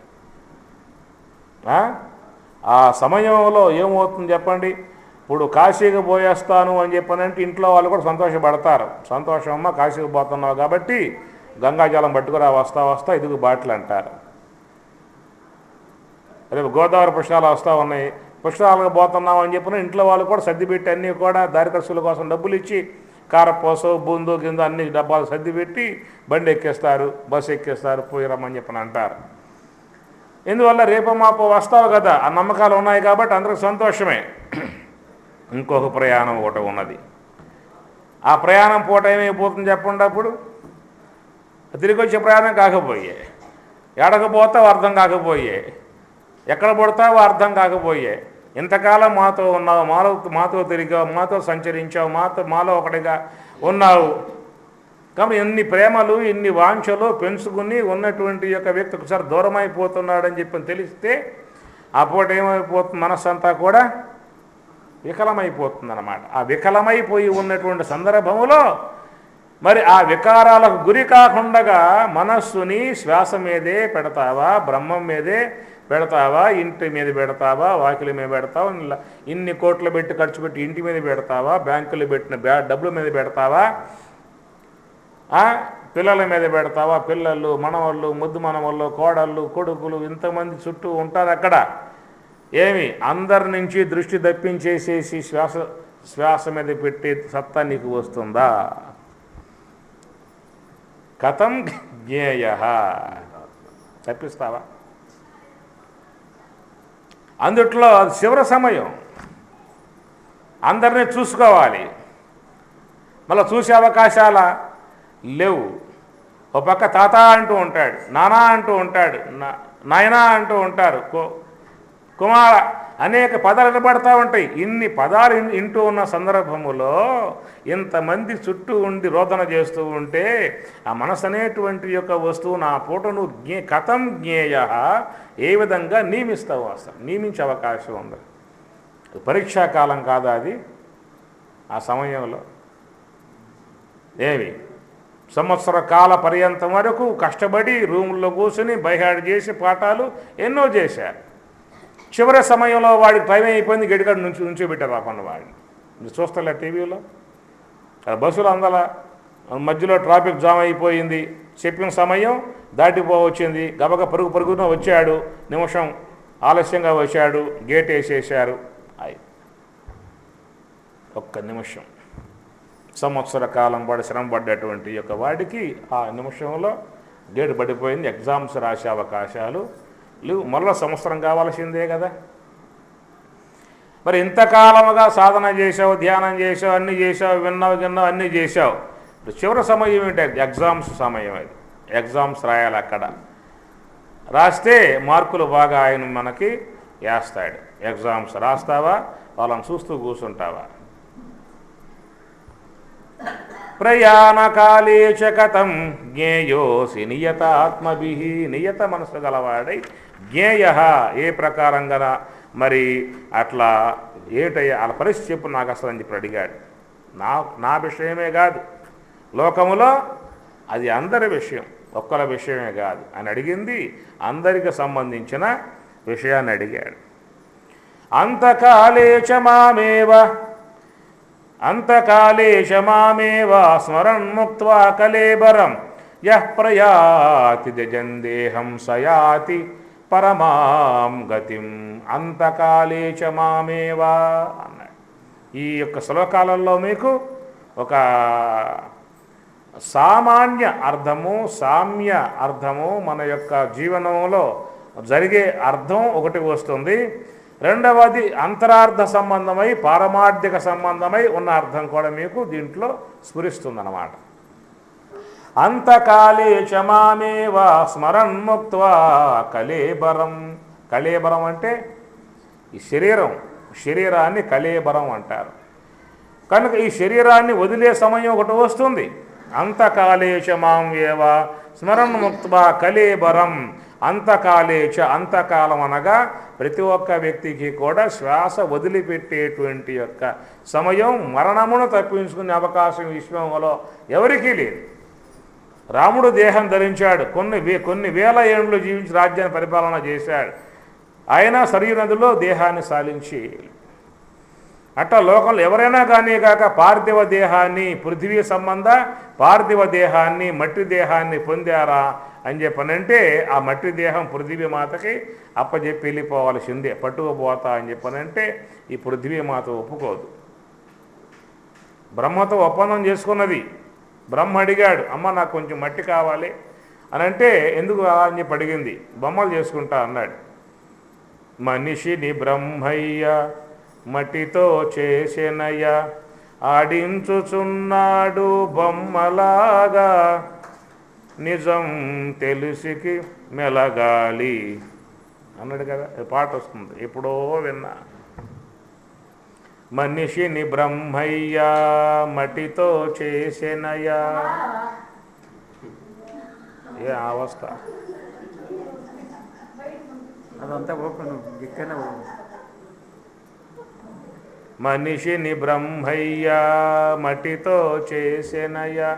S1: ఆ సమయంలో ఏమవుతుంది చెప్పండి? ఇప్పుడు కాశీకి పోయేస్తాను అని చెప్పనంటే ఇంట్లో వాళ్ళు కూడా సంతోషపడతారు. సంతోషమమ్మా కాశీకి పోతున్నావు కాబట్టి గంగాజలం పట్టుకురా, వస్తా ఇదిగు బాటిల్ అంటారు. రేపు గోదావరి పుష్కరాలు వస్తూ ఉన్నాయి, పుష్కరాలకు పోతున్నాం అని చెప్పిన ఇంట్లో వాళ్ళు కూడా సర్దిపెట్టి అన్నీ కూడా దారి ఖర్చుల కోసం డబ్బులు ఇచ్చి కారపోసో బూందో కింద అన్ని డబ్బాలు సర్దిపెట్టి బండి ఎక్కేస్తారు, బస్సు ఎక్కేస్తారు, పోయి రమ్మని చెప్పని అంటారు. ఎందువల్ల రేపు మాపు వస్తావు కదా, ఆ నమ్మకాలు ఉన్నాయి కాబట్టి అందరికి సంతోషమే. ఇంకొక ప్రయాణం ఒకటి ఉన్నది. ఆ ప్రయాణం పూట ఏమైపోతుంది చెప్పండి? అప్పుడు తిరిగి వచ్చే ప్రయాణం కాకపోయే, ఎడకపోతావు అర్థం కాకపోయే, ఎక్కడ పడతావో అర్థం కాకపోయే. ఇంతకాలం మాతో ఉన్నావు, మాతో తిరిగావు, మాతో సంచరించావు, మాలో ఒకటిగా ఉన్నావు. కాబట్టి ఎన్ని ప్రేమలు ఎన్ని వాంఛలు పెంచుకుని ఉన్నటువంటి యొక్క వ్యక్తి ఒకసారి దూరం అయిపోతున్నాడని చెప్పి తెలిస్తే ఆ పూట ఏమైపోతుంది? మనస్సంతా కూడా వికలమైపోతుంది అన్నమాట. ఆ వికలమైపోయి ఉన్నటువంటి సందర్భంలో మరి ఆ వికారాలకు గురి కాకుండా మనస్సుని శ్వాస మీదే పెడతావా, బ్రహ్మం మీదే పెడతావా, ఇంటి మీద పెడతావా, వాకిలి మీద పెడతావా, ఇన్ని కోట్లు పెట్టి ఖర్చు పెట్టి ఇంటి మీద పెడతావా, బ్యాంకులు పెట్టిన డబ్బుల మీద పెడతావా, పిల్లల మీద పెడతావా? పిల్లలు, మనవాళ్ళు, ముద్దు మనవాళ్ళు, కోడళ్ళు, కొడుకులు ఇంతమంది చుట్టూ ఉంటారు అక్కడ. ఏమి అందరి నుంచి దృష్టి తప్పించేసేసి శ్వాస మీద పెట్టే సత్తా నీకు వస్తుందా? కథం జ్ఞేయ, తప్పిస్తావా? అందుట్లో అది చివరి సమయం, అందరినీ చూసుకోవాలి. మళ్ళీ చూసే అవకాశాల లేవు. ఒక పక్క తాత అంటూ ఉంటాడు, నానా అంటూ ఉంటాడు, నాయనా అంటూ ఉంటారు, కుమార, అనేక పదాలు వినబడతా ఉంటాయి. ఇన్ని పదాలు వింటూ ఉన్న సందర్భములో ఇంతమంది చుట్టూ ఉండి రోదన చేస్తూ ఉంటే ఆ మనసు అనేటువంటి యొక్క వస్తువు నా పూటను కథం జ్ఞేయ, ఏ విధంగా నియమిస్తావు? అసలు నియమించే అవకాశం ఉంది. పరీక్షాకాలం కాదా అది? ఆ సమయంలో ఏమి సంవత్సర కాల పర్యంతం వరకు కష్టపడి రూముల్లో కూర్చుని బైహాడ్ చేసి పాఠాలు ఎన్నో చేశారు. చివరి సమయంలో వాడికి టైం అయిపోయింది, గడికాడ నుంచి పెట్టారు ఆ పన్ను వాడిని. మీరు చూస్తలే టీవీలో, బస్సులు అందల మధ్యలో ట్రాఫిక్ జామ్ అయిపోయింది, చెప్పిన సమయం దాటిపోవచ్చింది, గబగ పరుగున వచ్చాడు, నిమిషం ఆలస్యంగా వచ్చాడు, గేట్ వేసేసారు. ఒక్క నిమిషం సంవత్సర కాలం పాటు శ్రమ పడ్డటువంటి యొక్క వాడికి ఆ నిమిషంలో గేటు పడిపోయింది, ఎగ్జామ్స్ రాసే అవకాశాలు లేవు. మరలా సంవత్సరం కావాల్సిందే కదా. మరి ఇంతకాలముగా సాధన చేసావు, ధ్యానం చేసావు, అన్నీ చేసావు, విన్నావు అన్నీ చేసావు. చివరి సమయం ఏంటి? ఎగ్జామ్స్ సమయం. అది ఎగ్జామ్స్ రాయాలి. అక్కడ రాస్తే మార్కులు బాగా ఆయన మనకి వేస్తాడు. ఎగ్జామ్స్ రాస్తావా, వాళ్ళని చూస్తూ కూర్చుంటావా? ప్రయాణకాలే చ కథం జ్ఞేయోసి నియత ఆత్మభి, నియత మనసు గలవాడై జ్ఞేయ, ఏ ప్రకారంగా మరి అట్లా ఏటయ్యా వాళ్ళ పరిస్థితి చెప్పు నాకు అసలు అని చెప్పి అడిగాడు. నా విషయమే కాదు, లోకములో అది అందరి విషయం, ఒక్కల విషయమే కాదు అని అడిగింది. అందరికి సంబంధించిన విషయాన్ని అడిగాడు. అంతకాలే చ మామేవ స్మరన్ముక్త్వా కలేబరం యః ప్రయాతి జందేహం సయాతి పరమాం గతిం. అంతకాలే చ మామేవ అన్నాడు. ఈ యొక్క శ్లోకాలలో మీకు ఒక సామాన్య అర్థము, సామ్య అర్థము, మన యొక్క జీవనంలో జరిగే అర్థం ఒకటి వస్తుంది. రెండవది అంతరార్థ సంబంధమై, పారమార్థిక సంబంధమై ఉన్న అర్థం కూడా మీకు దీంట్లో స్ఫురిస్తుందన్నమాట. అంతకాలే చ మామేవ స్మరన్ముక్త్వా కలేబరం. కలేబరం అంటే ఈ శరీరాన్ని కలేబరం అంటారు. కనుక ఈ శరీరాన్ని వదిలే సమయం ఒకటి వస్తుంది. అంతకాలే చ మామేవ స్మరన్ముక్త్వా కలేబరం. అంతకాలేచ, అంతకాలం అనగా ప్రతి ఒక్క వ్యక్తికి కూడా శ్వాస వదిలిపెట్టేటువంటి యొక్క సమయం, మరణమును తప్పించుకునే అవకాశం విశ్వంలో ఎవరికీ లేదు. రాముడు దేహం ధరించాడు, కొన్ని వేల ఏండ్లు జీవించి రాజ్యాన్ని పరిపాలన చేశాడు. ఆయన సరియనదిలో దేహాన్ని సాలించి, అట్లా లోకంలో ఎవరైనా కానీ కాక పార్థివ దేహాన్ని, పృథివీ సంబంధ పార్థివ దేహాన్ని, మట్టి దేహాన్ని పొందారా అని చెప్పనంటే ఆ మట్టి దేహం పృథివీ మాతకి అప్పచెప్పి వెళ్ళిపోవాల్సిందే. పట్టుకుపోతా అని చెప్పనంటే ఈ పృథివీ మాత ఒప్పుకోదు. బ్రహ్మతో ఒప్పందం చేసుకున్నది. బ్రహ్మ అడిగాడు, అమ్మ నాకు కొంచెం మట్టి కావాలి అని అంటే, ఎందుకు అని చెప్పి అడిగింది. బొమ్మలు చేసుకుంటా అన్నాడు. మనిషిని బ్రహ్మయ్య మట్టితో చేసెనయ్య, ఆడించుచున్నాడు బొమ్మలాగా, నిజం తెలిసికి మెలగాలి అన్నాడు కదా. పాట వస్తుంది, ఎప్పుడో విన్నా. మనిషిని బ్రహ్మయ్య మట్టితో చేసెనయ్యా. ఏ అవస్థ!
S2: అదంతా ఓపెన్ దిక్కనే.
S1: మనిషిని బ్రహ్మయ్య మట్టితో చేసెనయ్యా.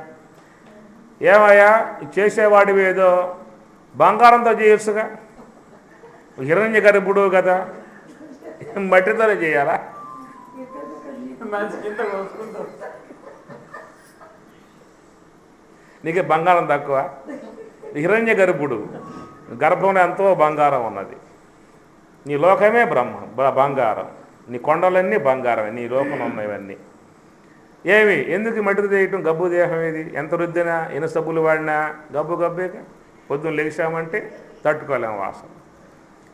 S1: ఏమయ్యా చేసేవాడివి ఏదో బంగారంతో చేయొచ్చుగా, హిరణ్య గర్భుడు కదా, మట్టితోనే చేయాలా? నీకే బంగారం తక్కువ? హిరణ్య గర్భుడు గర్భంలో ఎంతో బంగారం ఉన్నది. నీ లోకమే బంగారం, నీ కొండలన్నీ బంగారమే, నీ లోకంలో ఉన్నవన్నీ. ఏమి ఎందుకు మట్టితో చేయటం? గబ్బు దేహం ఇది, ఎంత రుద్దినా ఎన్ని సబ్బులు వాడినా గబ్బేక. పొద్దున్న లేచామంటే తట్టుకోలేము వాసన.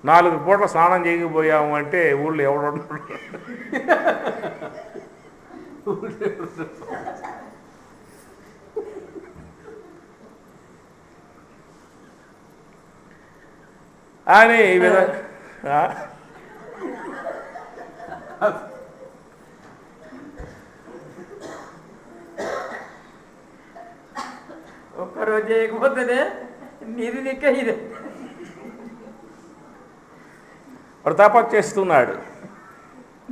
S1: 4 పూట్ల స్నానం చేయకపోయాము అంటే ఊళ్ళో ఎవడు. అని ఈ విధంగా
S2: ఒక్కరోజు చేయకపోతేనే నీది దిక్క ఇది.
S1: వాడు తపస్సు చేస్తున్నాడు,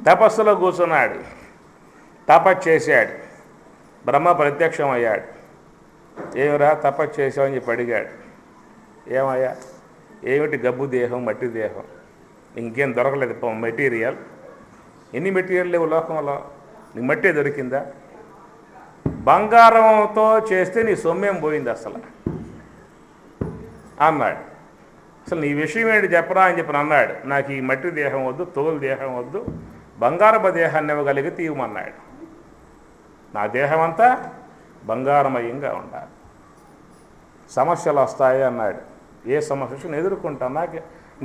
S1: తపస్సులో కూర్చున్నాడు, తపస్సు చేశాడు. బ్రహ్మ ప్రత్యక్షం అయ్యాడు. ఏమిరా తపస్సు చేసావని చెప్పి అడిగాడు. ఏమయ్యా, ఏమిటి గబ్బు దేహం, మట్టి దేహం, ఇంకేం దొరకలేదు మెటీరియల్. ఎన్ని మెటీరియల్ లేవు లోకంలో, నీకు మట్టే దొరికిందా? బంగారంతో చేస్తే నీ సొమ్మేం పోయింది అసలు అన్నాడు. అసలు నీ విషయం ఏంటి చెప్పరా అని చెప్పి అన్నాడు. నాకు ఈ మట్టి దేహం వద్దు, తోలు దేహం వద్దు, బంగారపు దేహాన్ని ఇవ్వగలిగి తీయమన్నాడు. నా దేహం అంతా బంగారమయంగా ఉండాలి. సమస్యలు వస్తాయి అన్నాడు. ఏ సమస్యను ఎదుర్కొంటా,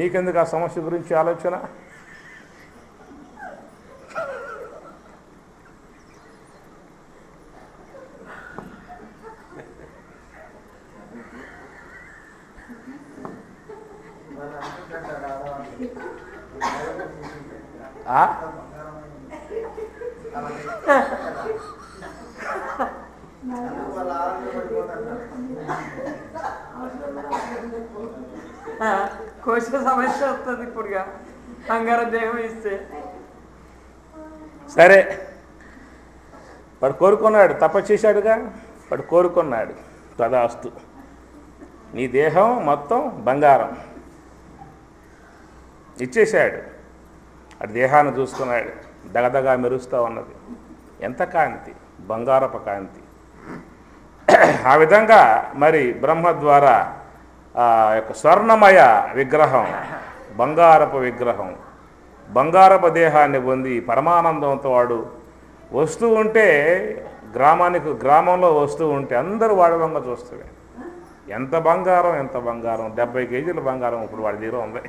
S1: నీకెందుకు ఆ సమస్య గురించి ఆలోచన?
S2: కోశ సమస్య వస్తుంది ఇప్పుడుగా బంగారం దేహం ఇస్తే.
S1: సరే, వాడు కోరుకున్నాడు, తపస్సు చేశాడుగా, వాడు కోరుకున్నాడు. తదాస్తు, నీ దేహం మొత్తం బంగారం ఇచ్చేశాడు. అటు దేహాన్ని చూసుకున్నాడు, దగదగా మెరుస్తూ ఉన్నది. ఎంత కాంతి, బంగారపు కాంతి. ఆ విధంగా మరి బ్రహ్మ ద్వారా ఆ యొక్క స్వర్ణమయ విగ్రహం, బంగారపు విగ్రహం, బంగారపు దేహాన్ని పొంది పరమానందంతో వాడు వస్తూ ఉంటే, గ్రామంలో వస్తూ ఉంటే అందరూ వాడి వంగ చూస్తుంది. ఎంత బంగారం, ఎంత బంగారం, 70 కేజీల బంగారం ఇప్పుడు వాడి దగ్గర ఉంది.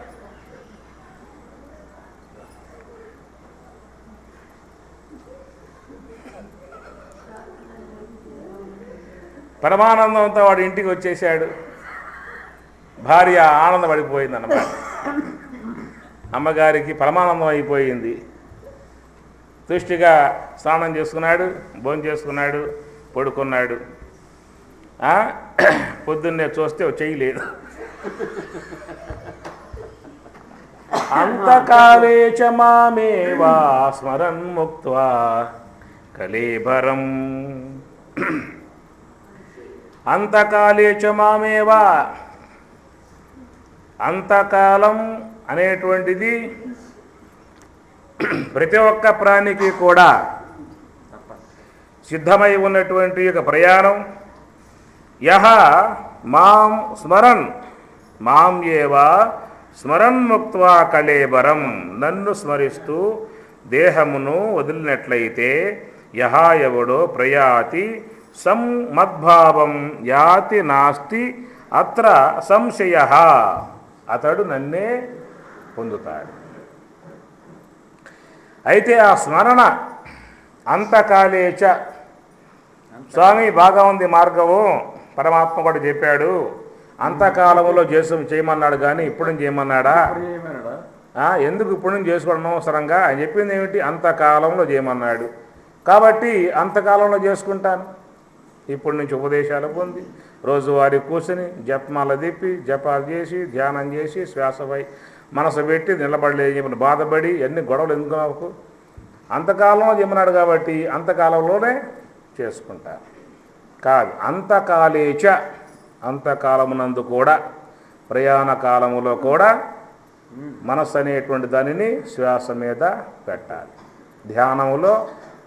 S1: పరమానందంతో వాడు ఇంటికి వచ్చేసాడు. భార్య ఆనందపడిపోయిందన్నమాట. అమ్మగారికి పరమానందం అయిపోయింది. దృష్టిగా స్నానం చేసుకున్నాడు, భోజనం చేసుకున్నాడు, పడుకున్నాడు. పొద్దున్నే చూస్తే చేయలేదు. అంతకాలే చ మామేవా స్మరన్ ముక్త్వా కళేబరం. అంతకాలే చ మామేవా, అంతకాలం అనేటువంటిది ప్రతి ఒక్క ప్రాణికి కూడా సిద్ధమై ఉన్నటువంటి ఒక ప్రయాణం. యహ మాం స్మరన్, మాం ఏవా స్మరన్ ముక్త్వా కళేబరం, నన్ను స్మరిస్తూ దేహమును వదిలినట్లయితే, యహ ఎవడో ప్రయాతి మద్భావం యాతి నాస్తి అత్ర సంశయ, అతడు నన్నే పొందుతాడు. అయితే ఆ స్మరణ అంతకాలేచ, స్వామి బాగా ఉంది మార్గము, పరమాత్మ కూడా చెప్పాడు. అంతకాలంలో చేయమన్నాడు కానీ ఇప్పుడు చేయమన్నాడా? ఎందుకు ఇప్పుడు నుంచి చేసుకోవడం అవసరంగా అని చెప్పింది ఏమిటి? అంతకాలంలో చేయమన్నాడు కాబట్టి అంతకాలంలో చేసుకుంటాను. ఇప్పటి నుంచి ఉపదేశాలు పొంది రోజువారీ కూర్చుని జపమాల తిప్పి జపాలు చేసి ధ్యానం చేసి శ్వాసపై మనసు పెట్టి నిలబడలేదు బాధపడి అన్ని గొడవలు ఎందుకు నాకు? అంతకాలంలో చెప్పినాడు కాబట్టి అంతకాలంలోనే చేసుకుంటాను. కాదు, అంతకాలేచ, అంతకాలమునందు కూడా, ప్రయాణ కాలములో కూడా మనస్సు అనేటువంటి దానిని శ్వాస మీద పెట్టాలి, ధ్యానములో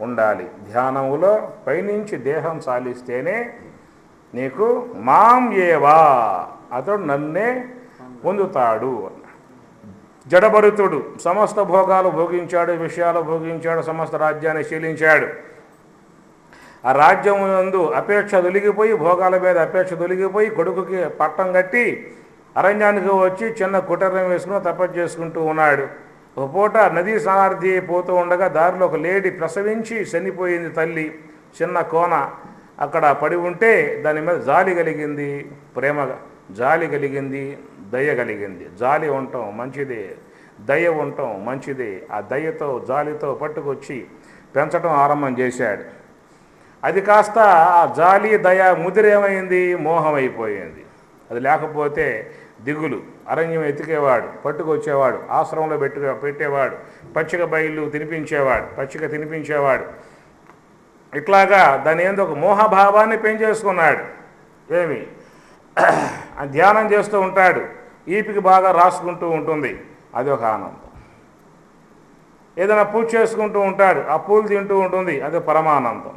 S1: ఉండాలి. ధ్యానములో పైనుంచి దేహం సాలిస్తేనే నీకు మాం ఏవా, అతడు నన్నే పొందుతాడు. జడభరితుడు సమస్త భోగాలు భోగించాడు, విషయాలు భోగించాడు, సమస్త రాజ్యాన్ని శీలించాడు. ఆ రాజ్యం యందు అపేక్ష తొలగిపోయి, భోగాల మీద అపేక్ష తొలగిపోయి, కొడుకుకి పట్టం కట్టి అరణ్యానికి వచ్చి చిన్న కుటీరం వేసుకుని తపస్సు చేసుకుంటూ ఉన్నాడు. ఒక పూట నదీ స్నానార్థి పోతూ ఉండగా దారిలో ఒక లేడీ ప్రసవించి చనిపోయింది తల్లి. చిన్న కోన అక్కడ పడి ఉంటే దాని మీద జాలి కలిగింది, జాలి కలిగింది, దయ కలిగింది. జాలి ఉండటం మంచిదే, దయ ఉండటం మంచిదే. ఆ దయతో జాలితో పట్టుకొచ్చి పెంచడం ఆరంభం చేశాడు. అది కాస్త ఆ జాలి దయ ముదిరేమైంది, మోహం అయిపోయింది. అది లేకపోతే దిగులు, అరణ్యం ఎతికేవాడు, పట్టుకొచ్చేవాడు, ఆశ్రమంలో పెట్టేవాడు, పచ్చిక బయళ్ళు తినిపించేవాడు. ఇట్లాగా దాని ఏందో ఒక మోహభావాన్ని పెంచేసుకున్నాడు. ఏమి ధ్యానం చేస్తూ ఉంటాడు, ఈపికి బాగా రాసుకుంటూ ఉంటుంది, అది ఒక ఆనందం. ఏదైనా పూజ చేసుకుంటూ ఉంటాడు, ఆ పూలు తింటూ ఉంటుంది, అది పరమానందం.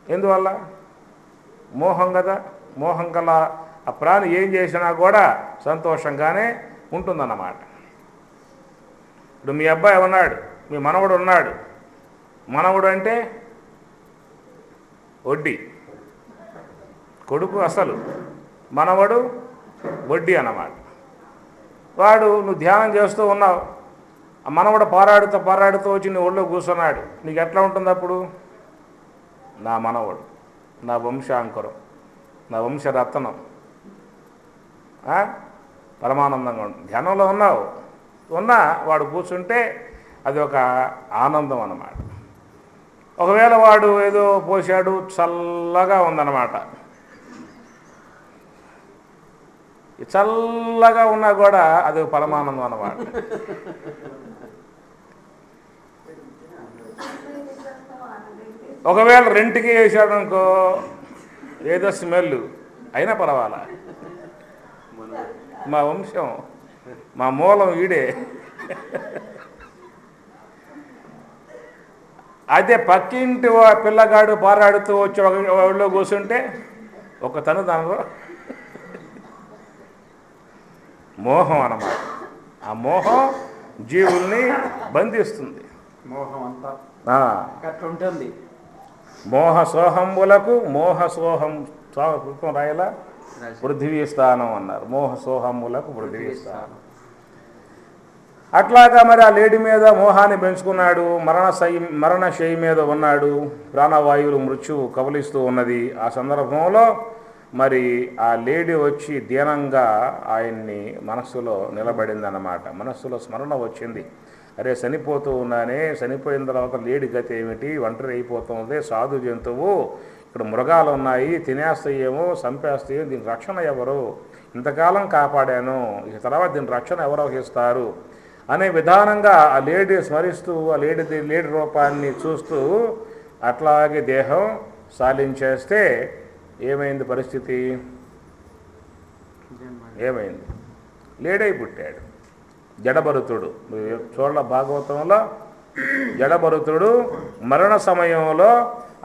S1: ఎందువల్ల? మోహం కదా. మోహం కల ఆ ప్రాణి ఏం చేసినా కూడా సంతోషంగానే ఉంటుందన్నమాట. ఇప్పుడు మీ అబ్బాయి ఉన్నాడు, మీ మనవడు ఉన్నాడు. మనవడు అంటే వడ్డీ, కొడుకు అసలు, మనవడు వడ్డీ అన్నమాట. వాడు నువ్వు ధ్యానం చేస్తూ ఉన్నావు, ఆ మనవడు పారాడుతూ వచ్చి నీ ఒళ్ళో కూర్చున్నాడు. నీకు ఎట్లా ఉంటుంది అప్పుడు? నా మనవడు, నా వంశాంకురం, నా వంశరత్నం, పరమానందంగా ఉంటుంది. ధ్యానంలో ఉన్నా వాడు కూర్చుంటే అది ఒక ఆనందం అన్నమాట. ఒకవేళ వాడు ఏదో పోసాడు, చల్లగా ఉందన్నమాట. చల్లగా ఉన్నా కూడా అది పరమానందం అన్నమాట. ఒకవేళ రెంట్కి వేసాడు అనుకో, ఏదో స్మెల్ అయినా పర్వాలా, మా వంశం, మా మూలం ఈడే. అదే పక్కింటి పిల్లగాడు పారాడుతూ వచ్చి ఒళ్ళో కూర్చుంటే ఒక దానిలో మోహం అన్నమాట. ఆ మోహం జీవుల్ని బంధిస్తుంది.
S2: మోహం అంతా ఉంటుంది.
S1: మోహసోహంబులకు మోహసోహం కృతం రాయలా పృథివీ స్థానం అన్నారు. మోహసోహంబులకు పృథివీ స్థానం. అట్లాగా మరి ఆ లేడీ మీద మోహాన్ని పెంచుకున్నాడు. మరణశయ్య మీద ఉన్నాడు. ప్రాణవాయువులు మృత్యువు కబలిస్తూ ఉన్నది. ఆ సందర్భంలో మరి ఆ లేడీ వచ్చి దీనంగా ఆయన్ని మనస్సులో నిలబడిందన్నమాట. మనస్సులో స్మరణ వచ్చింది, అరే చనిపోతూ ఉన్నానే, చనిపోయిన తర్వాత లేడి గతి ఏమిటి, ఒంటరి అయిపోతుంది, సాధు జంతువు, ఇక్కడ మృగాలు ఉన్నాయి, తినేస్తాయేమో, చంపేస్తాయేమో, దీని రక్షణ ఎవరు, ఇంతకాలం కాపాడాను, ఇక తర్వాత దీని రక్షణ ఎవరు వహిస్తారు అనే విధానంగా ఆ లేడీ స్మరిస్తూ, ఆ లేడీ రూపాన్ని చూస్తూ అట్లాగే దేహం సాలించేస్తే ఏమైంది పరిస్థితి? ఏమైంది? లేడై పుట్టాడు. జడభరతుడు చూడ భాగవతంలో జడభరతుడు మరణ సమయంలో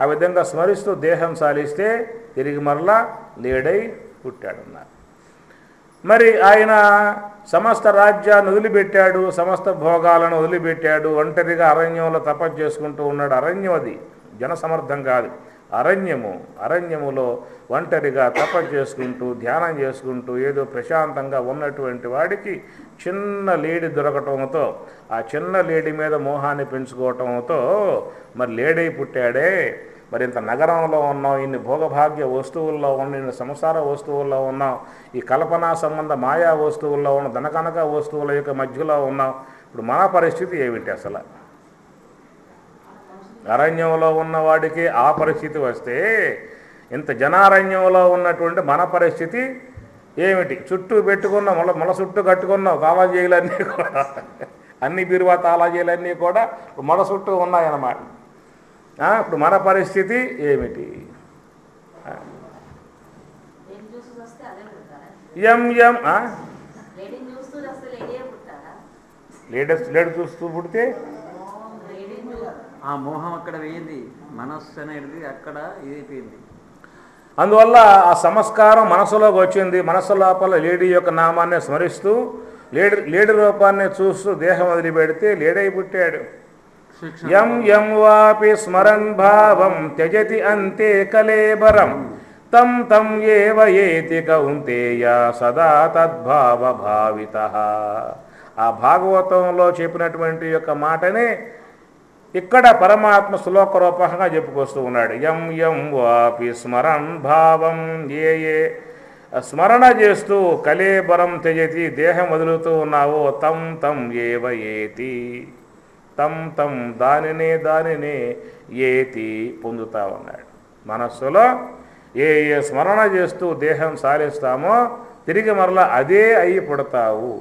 S1: ఆ విధంగా స్మరిస్తూ దేహం సాలిస్తే తిరిగి మరలా లేడై పుట్టాడన్నారు. మరి ఆయన సమస్త రాజ్యాన్ని వదిలిపెట్టాడు, సమస్త భోగాలను వదిలిపెట్టాడు, ఒంటరిగా అరణ్యంలో తపస్సు చేసుకుంటూ ఉన్నాడు. అరణ్యం అది జనసమర్థం కాదు, అరణ్యములో ఒంటరిగా తపస్సు చేసుకుంటూ ధ్యానం చేసుకుంటూ ఏదో ప్రశాంతంగా ఉన్నటువంటి వాడికి చిన్న లేడి దొరకటంతో, ఆ చిన్న లేడి మీద మోహాన్ని పెంచుకోవటంతో మరి లేడై పుట్టాడే. మరి ఇంత నగరంలో ఉన్నాం, ఇన్ని భోగభాగ్య వస్తువుల్లో ఉన్నాం, ఇన్ని సంసార వస్తువుల్లో ఉన్నాం, ఈ కల్పనా సంబంధ మాయా వస్తువుల్లో ఉన్నాం, ధనకనక వస్తువుల యొక్క మధ్యలో ఉన్నాం. ఇప్పుడు మన పరిస్థితి ఏమిటి? అసలు అరణ్యంలో ఉన్నవాడికి ఆ పరిస్థితి వస్తే ఇంత జనారణ్యంలో ఉన్నటువంటి మన పరిస్థితి ఏమిటి? చుట్టూ పెట్టుకున్న మొల చుట్టూ కట్టుకున్నావు తాళాజీలన్నీ కూడా, అన్ని బీరువా తాళాజీలన్నీ కూడా మొల చుట్టూ ఉన్నాయన్నమాట. ఇప్పుడు మన పరిస్థితి ఏమిటి? లేడీ చూస్తూ పుడితే
S2: ఆ మోహం అక్కడ వేయింది, మనస్సు అనేది అక్కడ ఇదైపోయింది.
S1: అందువల్ల ఆ సంస్కారం మనసులోకి వచ్చింది. మనసు లోపల లేడీ యొక్క నామాన్ని స్మరిస్తూ లేడీ రూపాన్ని చూస్తూ దేహం వదిలిపెడితే లేడై పుట్టాడు. యం వాపి స్మరన్ భావం త్యజతి అంతే కలేబరం తం ఏవ ఏతి కౌంతేయ సదా తద్భావ భావితః. ఆ భాగవతంలో చెప్పినటువంటి యొక్క మాటనే ఇక్కడ పరమాత్మ శ్లోక రూపంగా చెప్పుకొస్తూ ఉన్నాడు. యం వాపి స్మరన్ భావం ఏ స్మరణ చేస్తూ కలేబరం త్యజతి, దేహం వదులుతూ ఉన్నావు, తం తం ఏవ ఏతి, తం దానినే ఏతి పొందుతావన్నాడు. మనస్సులో ఏ స్మరణ చేస్తూ దేహం సారిస్తామో తిరిగి మరలా అదే అయి పుడతావు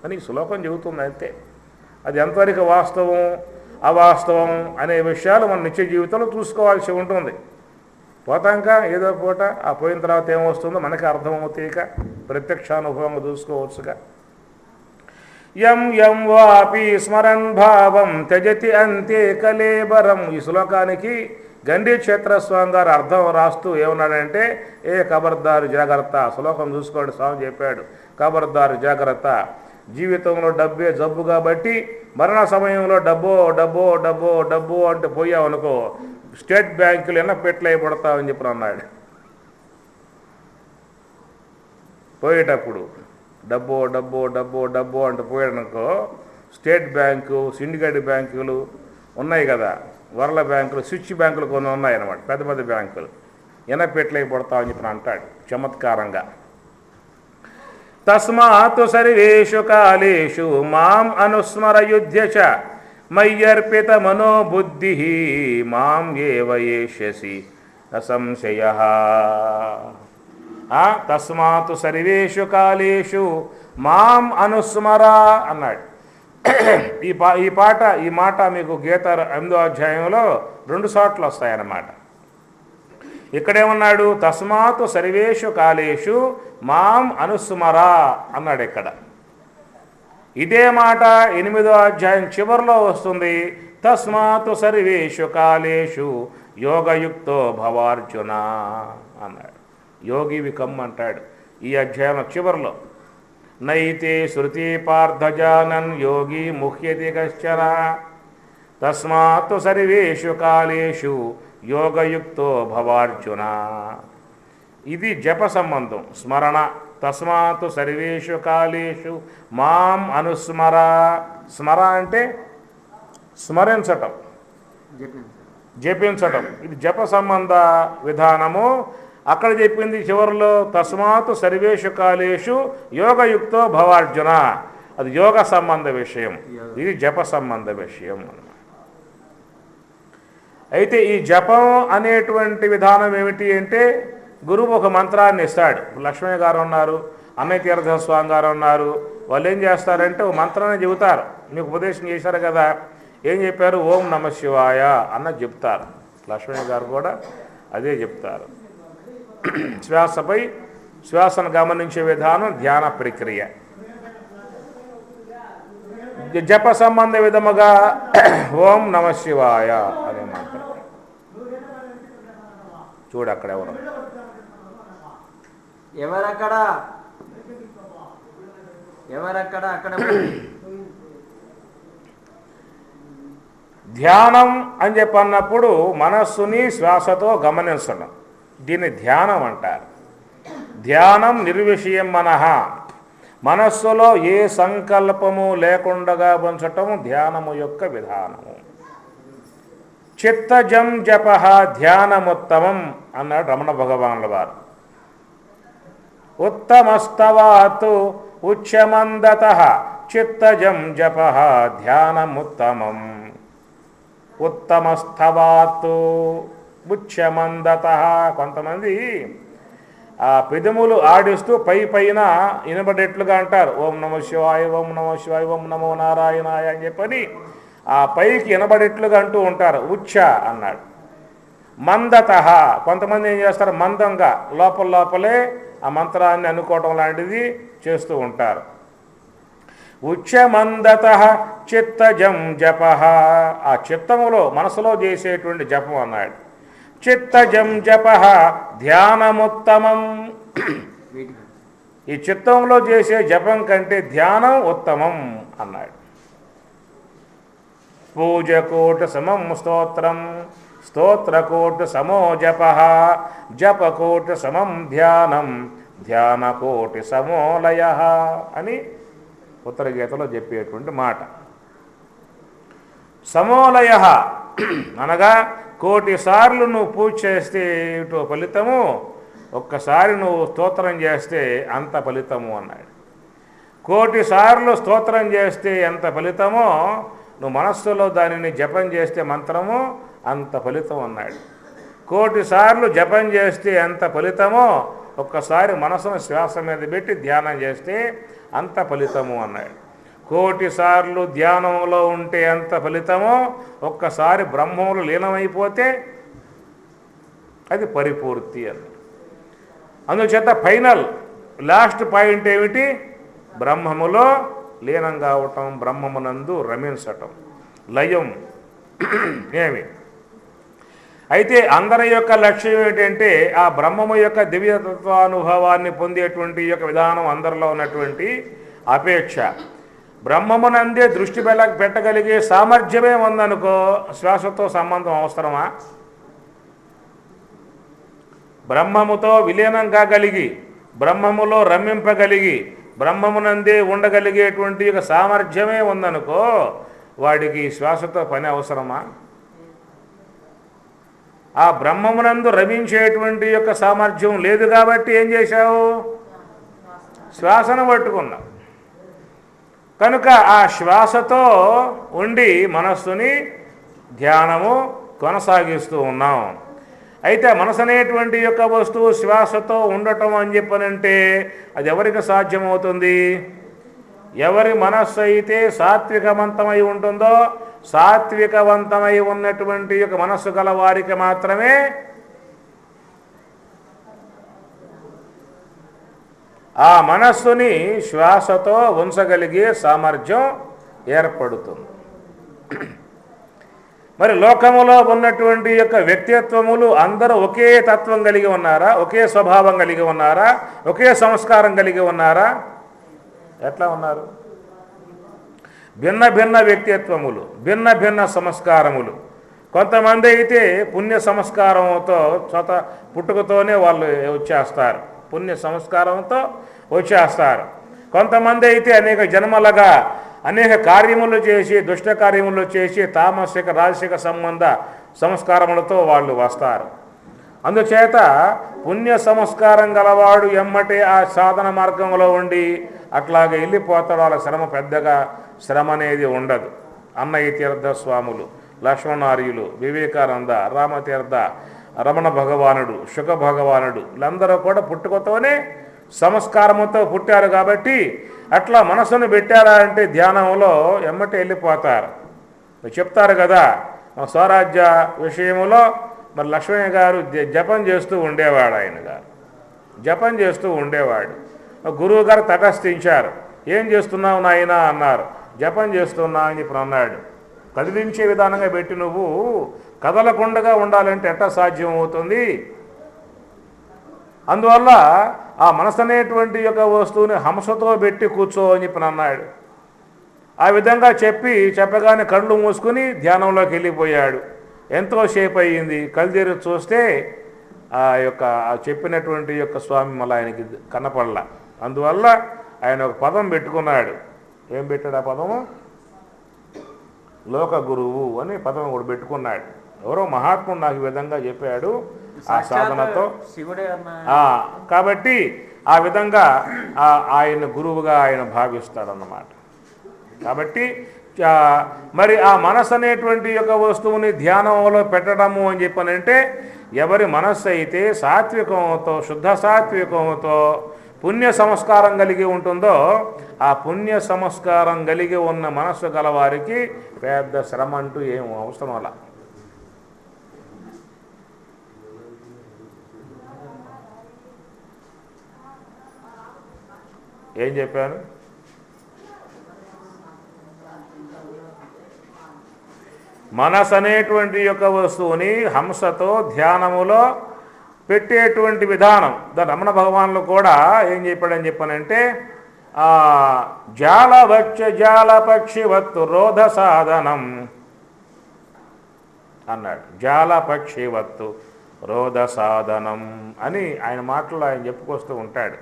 S1: అని శ్లోకం చెబుతుంది. అంతే. అది ఎంతవరకు వాస్తవం అవాస్తవం అనే విషయాలు మన నిత్య జీవితంలో చూసుకోవాల్సి ఉంటుంది. పోతాంక ఏదో పూట ఆ పోయిన తర్వాత ఏమొస్తుందో మనకి అర్థమవుతాయిక, ప్రత్యక్షానుభవంగా చూసుకోవచ్చుగా. యం వాపి స్మరన్ భావం త్యజతి అంతే కలేబరం. ఈ శ్లోకానికి గండి క్షేత్రస్వామి గారు అర్థం రాస్తూ ఏమన్నాడంటే, ఏ ఖబర్దారు జాగ్రత్త. శ్లోకం చూసుకోండి, స్వామి చెప్పాడు, ఖబర్దారు జాగ్రత్త. జీవితంలో డబ్బే జబ్బు కాబట్టి మరణ సమయంలో డబ్బు అంటే పోయావనుకో, స్టేట్ బ్యాంకులు ఎన్న పెట్లు అయిపడతావని చెప్పి అన్నాడు. పోయేటప్పుడు డబ్బు అంటే పోయాడనుకో, స్టేట్ బ్యాంకు, సిండికేట్ బ్యాంకులు ఉన్నాయి కదా, వరల బ్యాంకులు, స్విచ్ బ్యాంకులు కొన్ని ఉన్నాయన్నమాట, పెద్ద పెద్ద బ్యాంకులు, ఎనపెట్లు అయిపడతావని చెప్పి అంటాడు చమత్కారంగా. తస్మాత్ సర్వేషు కాలేషు మాం అనుస్మరయుధ్య చ మయ్యర్పిత మనోబుద్ధి మాం ఏవ ఏష్యసి అసంశయః. తస్మాత్ సర్వేషు కాలేషు మాం అనుస్మర అన్నాడు. ఈ మాట మీకు గీత 8వ అధ్యాయంలో 2 చోట్ల వస్తాయన్నమాట. ఇక్కడేమన్నాడు, తస్మాత్ సర్వేషు కాలేషు మాం అనుస్మర అన్నాడు ఇక్కడ. ఇదే మాట 8వ అధ్యాయం చివరిలో వస్తుంది, తస్మాత్ సర్వేషు కాలేషు యోగయుక్తో భవార్జున అన్నాడు. యోగి వికమ్ అంటాడు ఈ అధ్యాయం చివరిలో. నైతే శృతి పార్థజానన్ యోగి ముహ్యతి కశ్చన తస్మాత్ సర్వేషు కాలేషు యోగయుక్తో భవార్జున. ఇది జప సంబంధం, స్మరణ. తస్మాత్ సర్వేషు కాలేషు మాం అనుస్మర. స్మర అంటే స్మరించటం, జపించటం. ఇది జప సంబంధ విధానము. అక్కడ చెప్పింది చివరిలో తస్మాత్ సర్వేషు కాలేషు యోగయుక్తో భవార్జున. అది యోగ సంబంధ విషయం, ఇది జప సంబంధ విషయం అన్నమాట. అయితే ఈ జపం అనేటువంటి విధానం ఏమిటి అంటే, గురువు ఒక మంత్రాన్ని ఇస్తాడు. లక్ష్మయ్య గారు ఉన్నారు, అన్నయ్య తీర్థ స్వామి గారు ఉన్నారు. వాళ్ళు ఏం చేస్తారంటే ఒక మంత్రాన్ని చెబుతారు. మీకు ఉపదేశం చేశారు కదా, ఏం చెప్పారు? ఓం నమ శివాయ అన్నది చెప్తారు. లక్ష్మయ్య గారు కూడా అదే చెప్తారు. శ్వాసపై శ్వాసను గమనించే విధానం ధ్యాన ప్రక్రియ. జప సంబంధ విధముగా ఓం నమ శివాయ అనే మంత్రం. చూడు అక్కడ
S2: ఎవరక్కడ అక్కడ
S1: ధ్యానం అని చెప్పన్నప్పుడు మనస్సుని శ్వాసతో గమనించడం, దీన్ని ధ్యానం అంటారు. ధ్యానం నిర్విషయం మనః, మనస్సులో ఏ సంకల్పము లేకుండా ఉంచటం ధ్యానము యొక్క విధానము. చిత్తజం జప ధ్యానముత్తమం అన్నాడు రమణ భగవానుల వారు. ఉత్తమస్తవాత్ ఉచ్యమందత చిత్తజం జప ధ్యానముత్తమం. ఉత్తమస్తవాత్ ఉచ్యమందత. కొంతమంది ఆ పెదములు ఆడిస్తూ పైన వినబడేట్లుగా అంటారు, ఓం నమ శివాయ, ఓం నమ శివాయ, ఓం నమో నారాయణాయ అని చెప్పని ఆ పైకి వినబడేట్లుగా అంటూ ఉంటారు. ఉచ్చ అన్నాడు. మందత. కొంతమంది ఏం చేస్తారు, మందంగా లోపలే ఆ మంత్రాన్ని అనుకోవటం లాంటిది చేస్తూ ఉంటారు. ఉచ్యమందత చిత్తజం జప. ఆ చిత్తములో మనసులో చేసేటువంటి జపం అన్నాడు. చిత్తజం జప ధ్యానముత్తమం. ఈ చిత్తంలో చేసే జపం కంటే ధ్యానం ఉత్తమం అన్నాడు. పూజకోటి సమం స్తోత్రం, స్తోత్రకోటి సమో జప, జపకోటి సమం ధ్యానం, ధ్యానకోటి సమో లయ అని ఉత్తర గీతలో చెప్పేటువంటి మాట. సమోలయ అనగా 1,000 సార్లు నువ్వు పూజ చేస్తే ఏమిటో ఫలితము, ఒక్కసారి నువ్వు స్తోత్రం చేస్తే అంత ఫలితము అన్నాడు. 1,000,000 సార్లు స్తోత్రం చేస్తే ఎంత ఫలితమో నువ్వు మనస్సులో దానిని జపం చేస్తే మంత్రము అంత ఫలితం అన్నాడు. 1,000,000 సార్లు జపం చేస్తే ఎంత ఫలితమో ఒక్కసారి మనసును శ్వాస మీద పెట్టి ధ్యానం చేస్తే అంత ఫలితము అన్నాడు. 1,000,000 సార్లు ధ్యానంలో ఉంటే ఎంత ఫలితమో ఒక్కసారి బ్రహ్మంలో లీనమైపోతే అది పరిపూర్తి అన్నాడు. అందుచేత ఫైనల్ లాస్ట్ పాయింట్ ఏమిటి? బ్రహ్మములో లీనం కావటం, బ్రహ్మమునందు రమించటం, లయం. ఏమి అయితే అందరి యొక్క లక్ష్యం ఏంటంటే ఆ బ్రహ్మము యొక్క దివ్యతత్వానుభవాన్ని పొందేటువంటి యొక్క విధానం అందరిలో ఉన్నటువంటి అపేక్ష. బ్రహ్మమునందే దృష్టి పెట్టగలిగే సామర్థ్యమే ఉందనుకో, శ్వాసతో సంబంధం అవసరమా? బ్రహ్మముతో విలీనం కాగలిగి, బ్రహ్మములో రమ్మింపగలిగి, బ్రహ్మమునందే ఉండగలిగేటువంటి యొక్క సామర్థ్యమే ఉందనుకో, వాడికి శ్వాసతో పని అవసరమా? ఆ బ్రహ్మమునందు రమించేటువంటి యొక్క సామర్థ్యం లేదు కాబట్టి ఏం చేశావు? శ్వాసను పట్టుకున్నావు. కనుక ఆ శ్వాసతో ఉండి మనస్సుని ధ్యానము కొనసాగిస్తూ ఉన్నాం. అయితే మనసు అనేటువంటి యొక్క వస్తువు శ్వాసతో ఉండటం అని చెప్పనంటే అది ఎవరికి సాధ్యమవుతుంది? ఎవరి మనస్సు అయితే సాత్వికవంతమై ఉంటుందో, సాత్వికవంతమై ఉన్నటువంటి యొక్క మనస్సు గల వారికి మాత్రమే ఆ మనస్సుని శ్వాసతో ఉంచగలిగే సామర్థ్యం ఏర్పడుతుంది. మరి లోకములో ఉన్నటువంటి యొక్క వ్యక్తిత్వములు అందరూ ఒకే తత్వం కలిగి ఉన్నారా? ఒకే స్వభావం కలిగి ఉన్నారా? ఒకే సంస్కారం కలిగి ఉన్నారా? ఎట్లా ఉన్నారు? భిన్న భిన్న వ్యక్తిత్వములు, భిన్న భిన్న సంస్కారములు. కొంతమంది అయితే పుణ్య సంస్కారంతో పుట్టుకతోనే వాళ్ళు వచ్చేస్తారు, పుణ్య సంస్కారంతో వచ్చేస్తారు. కొంతమంది అయితే అనేక జన్మలుగా అనేక కార్యములు చేసి, దుష్ట కార్యములు చేసి, తామసిక రాజసిక సంబంధ సంస్కారములతో వాళ్ళు వస్తారు. అందుచేత పుణ్య సంస్కారం గలవాడు ఎమ్మటే ఆ సాధన మార్గంలో ఉండి అట్లాగే వెళ్ళిపోతాడు. వాళ్ళ శ్రమ పెద్దగా శ్రమ అనేది ఉండదు. అన్నయ్య తీర్థ స్వాములు, లక్ష్మణార్యులు, వివేకానంద, రామతీర్థ, రమణ భగవానుడు, శుక భగవానుడు వీళ్ళందరూ కూడా పుట్టుకతోనే సంస్కారముతో పుట్టారు కాబట్టి అట్లా మనసును పెట్టారా అంటే ధ్యానంలో ఎమ్మటే వెళ్ళిపోతారు. చెప్తారు కదా స్వరాజ్య విషయంలో మరి లక్ష్మయ్య గారు జపం చేస్తూ ఉండేవాడు. ఆయన గారు జపం చేస్తూ ఉండేవాడు. గురువు గారు తటస్థించారు. ఏం చేస్తున్నావు నాయన అన్నారు. జపం చేస్తున్నా అని చెప్పి అన్నాడు. కదిలించే విధానంగా పెట్టి నువ్వు కదలకుండా ఉండాలంటే ఎట్లా సాధ్యం అవుతుంది? అందువల్ల ఆ మనసు అనేటువంటి యొక్క వస్తువుని హంసతో పెట్టి కూర్చో అని చెప్పి అన్నాడు. ఆ విధంగా చెప్పగానే కళ్ళు మూసుకుని ధ్యానంలోకి వెళ్ళిపోయాడు. ఎంతోసేపు అయ్యింది. కళ్ళెరు చూస్తే ఆ చెప్పినటువంటి యొక్క స్వామి మళ్ళీ ఆయనకి కనపడలా. అందువల్ల ఆయన ఒక పదం పెట్టుకున్నాడు. ఏం పెట్టాడు ఆ పదము? లోక గురువు అని పదం కూడా పెట్టుకున్నాడు. ఎవరో మహాత్ముడు నాకు ఈ విధంగా చెప్పాడు ఆ సాధనతో. కాబట్టి ఆ విధంగా ఆయన గురువుగా ఆయన భావిస్తాడన్నమాట. కాబట్టి మరి ఆ మనస్సు అనేటువంటి యొక్క వస్తువుని ధ్యానంలో పెట్టడము అని చెప్పనంటే ఎవరి మనస్సు అయితే సాత్వికంతో, శుద్ధ సాత్వికంతో పుణ్య సంస్కారం కలిగి ఉంటుందో ఆ పుణ్య సంస్కారం కలిగి ఉన్న మనస్సు గలవారికి పెద్ద శ్రమ అంటూ ఏం అవసరం అలా. ఏం చెప్పాను? మనసు అనేటువంటి యొక్క వస్తువుని హంసతో ధ్యానములో పెట్టేటువంటి విధానం దాని రమణ భగవాన్లు కూడా ఏం చెప్పాడని చెప్పానంటే జాలపక్షివత్తు రోధ సాధనం అన్నాడు. జాలపక్షివత్తు రోధ సాధనం అని ఆయన మాటలు ఆయన చెప్పుకొస్తూ ఉంటాడు.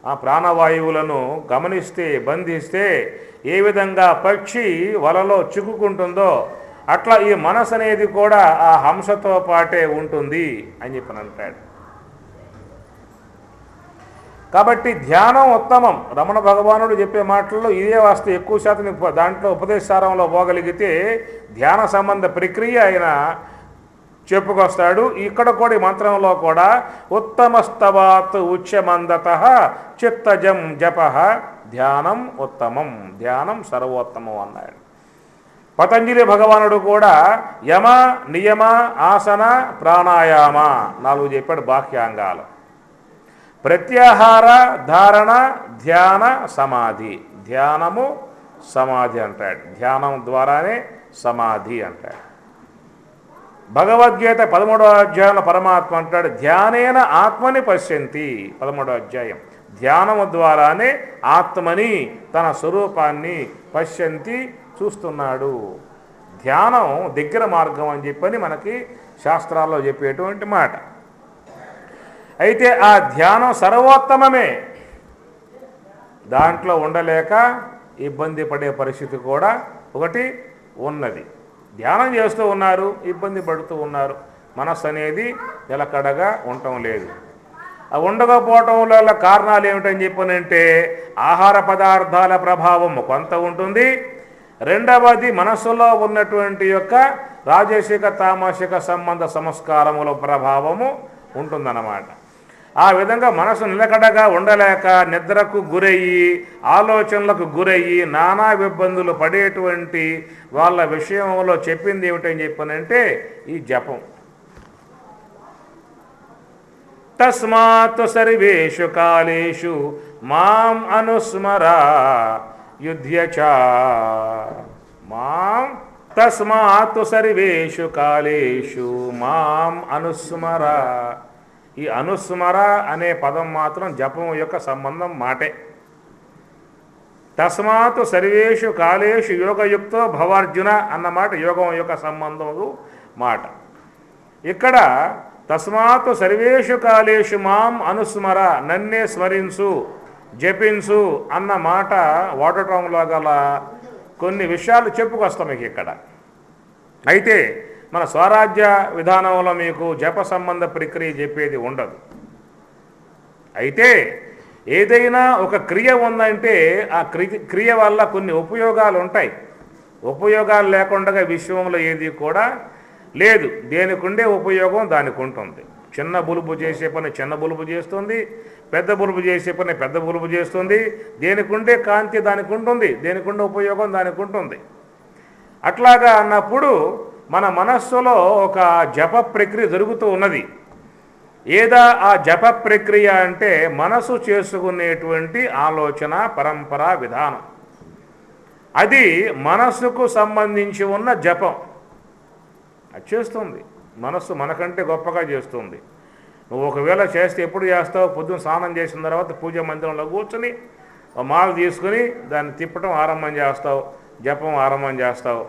S1: ఆ ప్రాణవాయువులను గమనిస్తే, బంధిస్తే ఏ విధంగా పక్షి వలలో చిక్కుకుంటుందో అట్లా ఈ మనసు అనేది కూడా ఆ హంసతో పాటే ఉంటుంది అని చెప్పని అంటాడు. కాబట్టి ధ్యానం ఉత్తమం. రమణ భగవానుడు చెప్పే మాటల్లో ఇదే వాస్తు ఎక్కువ శాతం దాంట్లో ఉపదేశారంలో పోగలిగితే ధ్యాన సంబంధ ప్రక్రియ ఆయన చెప్పుకొస్తాడు. ఇక్కడ కూడా ఈ మంత్రంలో కూడా ఉత్తమస్తవాత్ ఉచ్యమందత చిత్తజం జప ధ్యానం ఉత్తమం, ధ్యానం సర్వోత్తమం అన్నాడు. పతంజలి భగవానుడు కూడా యమ నియమ ఆసన ప్రాణాయామ 4 చెప్పాడు బాహ్యాంగాలు. ప్రత్యాహార ధారణ ధ్యాన సమాధి, ధ్యానము సమాధి అంటాడు. ధ్యానం ద్వారానే సమాధి అంటాడు. భగవద్గీత 13వ అధ్యాయంలో పరమాత్మ అంటాడు ధ్యానేన ఆత్మని పశ్యంతి. 13వ అధ్యాయం ధ్యానము ద్వారానే ఆత్మని తన స్వరూపాన్ని పశ్యంతి చూస్తున్నాడు. ధ్యానం దగ్గర మార్గం అని చెప్పని మనకి శాస్త్రాల్లో చెప్పేటువంటి మాట. అయితే ఆ ధ్యానం సర్వోత్తమమే. దాంట్లో ఉండలేక ఇబ్బంది పడే పరిస్థితి కూడా ఒకటి ఉన్నది. ధ్యానం చేస్తూ ఉన్నారు, ఇబ్బంది పడుతూ ఉన్నారు, మనస్సు అనేది నిలకడగా ఉండటం లేదు. ఆ ఉండకపోవటం వల్ల కారణాలు ఏమిటని చెప్పనంటే ఆహార పదార్థాల ప్రభావం కొంత ఉంటుంది. రెండవది మనస్సులో ఉన్నటువంటి యొక్క రాజసిక తామసిక సంబంధ సంస్కారముల ప్రభావము ఉంటుందన్నమాట. ఆ విధంగా మనసు నిలకడగా ఉండలేక నిద్రకు గురయ్యి ఆలోచనలకు గురయ్యి నానా ఇబ్బందులు పడేటువంటి వాళ్ళ విషయంలో చెప్పింది ఏమిటని చెప్పనంటే ఈ జపం. తస్మాత్ సర్వేషు కాలేషు మాం అనుస్మర యుధ్యచ. మాం తస్మాత్ సర్వేషు కాలేషు మాం అనుస్మర. ఈ అనుస్మర అనే పదం మాత్రం జపం యొక్క సంబంధం మాటే. తస్మాత్ సర్వేషు కాలేషు యోగయుక్తో భవార్జున అన్నమాట యోగం యొక్క సంబంధం మాట. ఇక్కడ తస్మాత్ సర్వేషు కాలేషు మాం అనుస్మర, నన్నే స్మరించు జపించు అన్న మాట వాడటంలో గల కొన్ని విషయాలు చెప్పుకొస్తాం మీకు ఇక్కడ. అయితే మన స్వరాజ్య విధానంలో మీకు జప సంబంధ ప్రక్రియ చెప్పేది ఉండదు. అయితే ఏదైనా ఒక క్రియ ఉందంటే ఆ క్రియ వల్ల కొన్ని ఉపయోగాలు ఉంటాయి. ఉపయోగాలు లేకుండా విశ్వంలో ఏది కూడా లేదు. దేనికి ఉండే ఉపయోగం దానికి ఉంటుంది. చిన్న బులుబు చేసే పని చిన్న బులుబు చేస్తుంది, పెద్ద బులుబు చేసే పని పెద్ద బులుబు చేస్తుంది. దేనికి ఉండే కాంతి దానికి ఉంటుంది, దేనికి ఉండే ఉపయోగం దానికి ఉంటుంది. అట్లాగా అన్నప్పుడు మన మనస్సులో ఒక జప ప్రక్రియ జరుగుతూ ఉన్నది. ఏదా ఆ జప ప్రక్రియ అంటే మనసు చేసుకునేటువంటి ఆలోచన పరంపర విధానం. అది మనస్సుకు సంబంధించి ఉన్న జపం. అది చేస్తుంది మనస్సు, మనకంటే గొప్పగా చేస్తుంది. నువ్వు ఒకవేళ చేస్తే ఎప్పుడు చేస్తావు? పొద్దున్న స్నానం చేసిన తర్వాత పూజ మందిరంలో కూర్చొని మాల తీసుకుని దాన్ని తిప్పటం ఆరంభం చేస్తావు, జపం ఆరంభం చేస్తావు.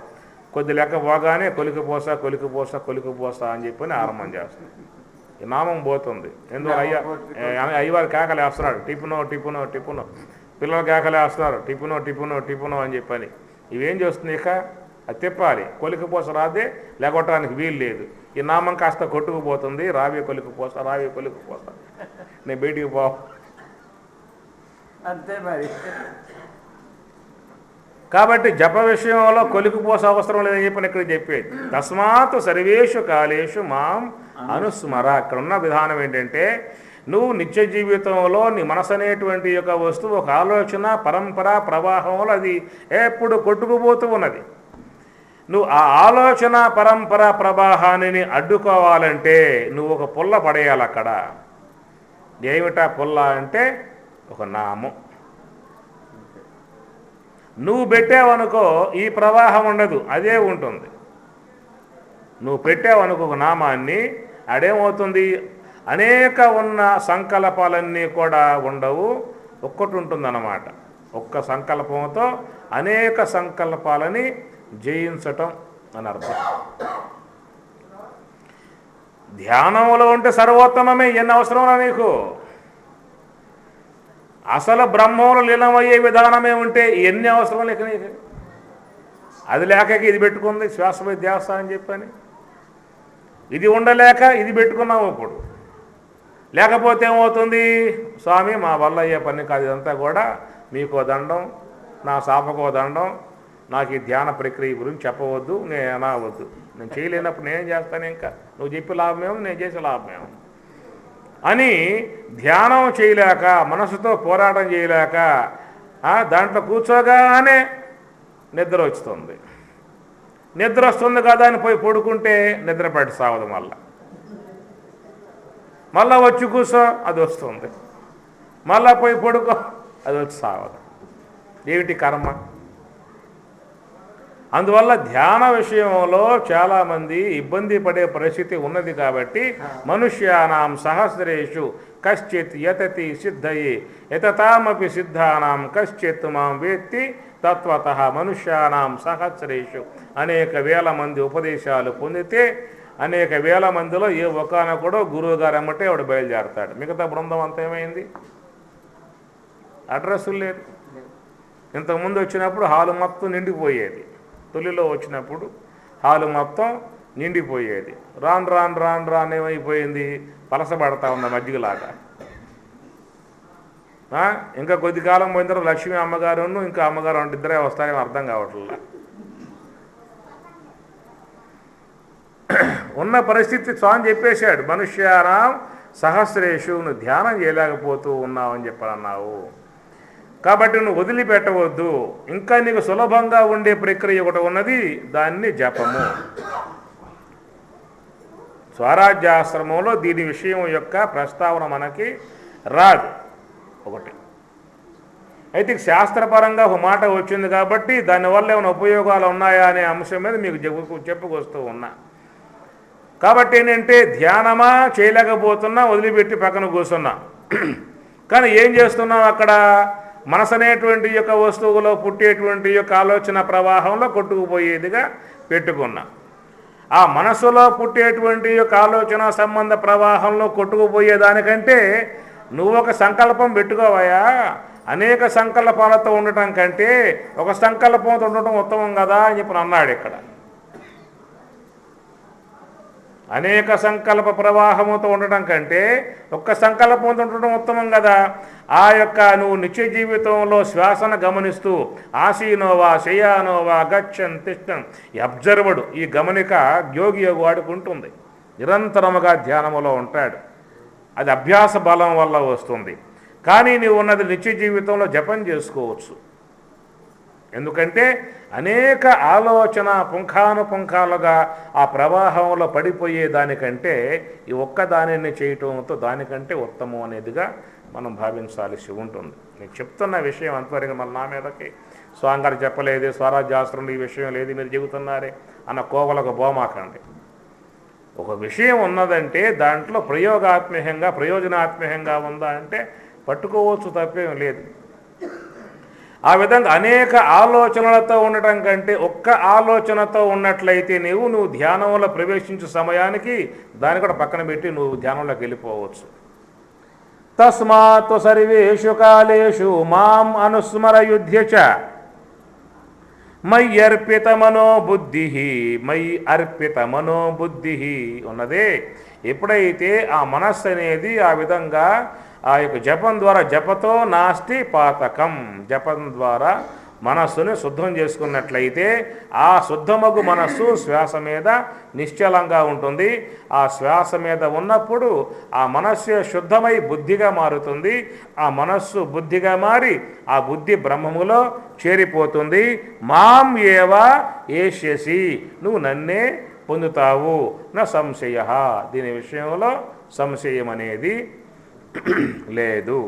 S1: కొద్ది లెక్క పోగానే కొలికిపోసా కొలికిపోసా కొలికిపోసా అని చెప్పని ఆరంభం చేస్తావు. ఈ నామం పోతుంది. ఎందుకు అయ్యవారు కేకలు వేస్తున్నాడు టిప్పునో టిప్పునో టిప్పునో, పిల్లలు కేకలు వేస్తున్నారు టిప్పునో టిప్పునో టిప్పునో అని చెప్పని. ఇవేం చేస్తుంది? ఇక అది తిప్పాలి. కొలికిపోస రాదే లేకొట్టడానికి వీలు లేదు. ఈ నామం కాస్త కొట్టుకుపోతుంది. రావే కొలికిపోసా రావే కొలికిపోసా, నేను బయటికి పో
S2: అంతే మరి.
S1: కాబట్టి జప విషయంలో కొలికిపోస అవసరం లేదని చెప్పని ఇక్కడ చెప్పేది. తస్మాత్ సర్వేషు కాలేషు మాం అనుస్మర. ఇక్కడ ఉన్న విధానం ఏంటంటే నువ్వు నిత్య జీవితంలో నీ మనసు అనేటువంటి యొక్క వస్తువు ఒక ఆలోచన పరంపర ప్రవాహంలో అది ఎప్పుడు కొట్టుకుపోతూ ఉన్నది. నువ్వు ఆ ఆలోచన పరంపర ప్రవాహాన్ని అడ్డుకోవాలంటే నువ్వు ఒక పుల్ల పడేయాలి అక్కడ. ఏమిటా పుల్ల అంటే ఒక నామం. నువ్వు పెట్టావనుకో ఈ ప్రవాహం ఉండదు, అదే ఉంటుంది. నువ్వు పెట్టావనుకో ఒక నామాన్ని, అదేమవుతుంది? అనేక ఉన్న సంకల్పాలన్నీ కూడా ఉండవు, ఒక్కటి ఉంటుందన్నమాట. ఒక్క సంకల్పంతో అనేక సంకల్పాలని జయించటం అని అర్థం. ధ్యానంలో ఉంటే సర్వోత్తమమే. ఎన్ని అవసరంలో నీకు అసలు బ్రహ్మంలో లీనమయ్యే విధానమే ఉంటే ఎన్ని అవసరం లేక నీకు. అది లేక ఇది పెట్టుకుంది శ్వాసపై ధ్యాస అని చెప్పని, ఇది ఉండలేక ఇది పెట్టుకున్నావు. ఇప్పుడు లేకపోతే ఏమవుతుంది, స్వామి మా వల్ల అయ్యే పని కాదు, ఇదంతా కూడా మీకో దండం, నా సాపకో దండం, నాకు ఈ ధ్యాన ప్రక్రియ గురించి చెప్పవద్దు, నేను అనవద్దు, నేను చేయలేనప్పుడు నేనేం చేస్తాను, ఇంకా నువ్వు చెప్పే లాభమేమో నేను చేసే లాభమేమో అని ధ్యానం చేయలేక, మనసుతో పోరాటం చేయలేక దాంట్లో కూర్చోగానే నిద్ర వస్తుంది. నిద్ర వస్తుంది కదా అని పోయి పడుకుంటే నిద్ర పట్టి సావదు, మళ్ళా వచ్చి కూర్చో అది వస్తుంది, మళ్ళా పోయి పడుకో అది వచ్చి సావదు. ఏమిటి కర్మ? అందువల్ల ధ్యాన విషయంలో చాలామంది ఇబ్బంది పడే పరిస్థితి ఉన్నది. కాబట్టి మనుష్యానాం సహస్రేషు కశ్చిత్ యతతి సిద్ధయే యతతామపి సిద్ధానాం కశ్చిత్ మాం వేత్తి తత్వతః. మనుష్యానాం సహస్రేషు అనేక వేల మంది ఉపదేశాలు పొందితే అనేక వేల మందిలో ఏ ఒకానొకడో గురువు గారు అమ్మటే వాడు బయలుదేరతాడు. మిగతా బృందం అంతా ఏమైంది? అడ్రస్సులు లేదు. ఇంతకుముందు వచ్చినప్పుడు హాలు మొత్తం నిండిపోయేది, తొలిలో వచ్చినప్పుడు హాలు మొత్తం నిండిపోయేది. రాను రాను రాను రాను ఏమైపోయింది? పలసపడతా ఉన్న మజ్జిగలాగా. ఇంకా కొద్ది కాలం పోయిన తర్వాత లక్ష్మీ అమ్మగారును ఇంకా అమ్మగారు అంటే ఇద్దరే వస్తారేమో అర్థం కావట్లా. ఉన్న పరిస్థితి స్వామి చెప్పేశాడు, మనుష్యానాం సహస్రేషు, నువ్వు ధ్యానం చేయలేకపోతూ ఉన్నావు అని చెప్పాలన్నావు. కాబట్టి నువ్వు వదిలిపెట్టవద్దు. ఇంకా నీకు సులభంగా ఉండే ప్రక్రియ ఒకటి ఉన్నది, దాన్ని జపము. స్వరాజ్యాశ్రమంలో దీని విషయం యొక్క ప్రస్తావన మనకి రాదు ఒకటి. అయితే శాస్త్రపరంగా ఒక మాట వచ్చింది కాబట్టి దానివల్ల ఏమైనా ఉపయోగాలు ఉన్నాయా అనే అంశం మీద మీకు చెప్పుకొస్తూ ఉన్నా. కాబట్టి ఏంటంటే ధ్యానమా చేయలేకపోతున్నా, వదిలిపెట్టి పక్కన కూర్చున్నా. కానీ ఏం చేస్తున్నాం అక్కడ? మనసు అనేటువంటి యొక్క వస్తువులో పుట్టేటువంటి యొక్క ఆలోచన ప్రవాహంలో కొట్టుకుపోయేదిగా పెట్టుకున్నా. ఆ మనసులో పుట్టేటువంటి యొక్క ఆలోచన సంబంధ ప్రవాహంలో కొట్టుకుపోయేదానికంటే నువ్వు ఒక సంకల్పం పెట్టుకోవయా. అనేక సంకల్పాలతో ఉండటం కంటే ఒక సంకల్పంతో ఉండటం ఉత్తమం కదా అని చెప్పి అన్నాడు ఇక్కడ. అనేక సంకల్ప ప్రవాహంతో ఉండటం కంటే ఒక్క సంకల్పంతో ఉండటం ఉత్తమం కదా. ఆ యొక్క నువ్వు నిత్య జీవితంలో శ్వాసను గమనిస్తూ ఆసీనోవా శయానోవా గచ్చన్ తిష్టన్ అబ్జర్వడు, ఈ గమనిక యోగి వాడుకుంటుంది. నిరంతరముగా ధ్యానములో ఉంటాడు. అది అభ్యాస బలం వల్ల వస్తుంది. కానీ నీవు ఉన్నది నిత్య జీవితంలో జపం చేసుకోవచ్చు. ఎందుకంటే అనేక ఆలోచన పుంఖానుపుంఖాలుగా ఆ ప్రవాహంలో పడిపోయే దానికంటే ఈ ఒక్కదానిని చేయటంతో దానికంటే ఉత్తమం అనేదిగా మనం భావించాల్సి ఉంటుంది. నేను చెప్తున్న విషయం అంతవరకు మళ్ళీ నా మీదకి స్వామిగారు చెప్పలేదు, స్వరాజ్యాస్త్రంలో ఈ విషయం లేదు, మీరు చెబుతున్నారే అన్న కోవలకు బోమాకండి. ఒక విషయం ఉన్నదంటే దాంట్లో ప్రయోజనాత్మకంగా ఉందా అంటే పట్టుకోవచ్చు, తప్పేం లేదు. ఆ విధంగా అనేక ఆలోచనలతో ఉండటం కంటే ఒక్క ఆలోచనతో ఉన్నట్లయితే నువ్వు ధ్యానంలో ప్రవేశించే సమయానికి దాన్ని కూడా పక్కన పెట్టి నువ్వు ధ్యానంలోకి వెళ్ళిపోవచ్చు. తస్మాత్ సర్వేషు కాలేషు మాం అనుస్మరయుధ్య చ మయి అర్పిత మనోబుద్ధి ఉన్నదే. ఎప్పుడైతే ఆ మనస్సు అనేది ఆ విధంగా ఆ యొక్క జపం ద్వారా, జపతో నాస్తి పాతకం, జపం ద్వారా మనస్సుని శుద్ధం చేసుకున్నట్లయితే ఆ శుద్ధమగు మనస్సు శ్వాస మీద నిశ్చలంగా ఉంటుంది. ఆ శ్వాస మీద ఉన్నప్పుడు ఆ మనస్సు శుద్ధమై బుద్ధిగా మారుతుంది. ఆ మనస్సు బుద్ధిగా మారి ఆ బుద్ధి బ్రహ్మములో చేరిపోతుంది. మాం ఏవా ఏష్యసి, నువ్వు నన్నే పొందుతావు. నా సంశయ, దీని విషయంలో సంశయం అనేది లేదు.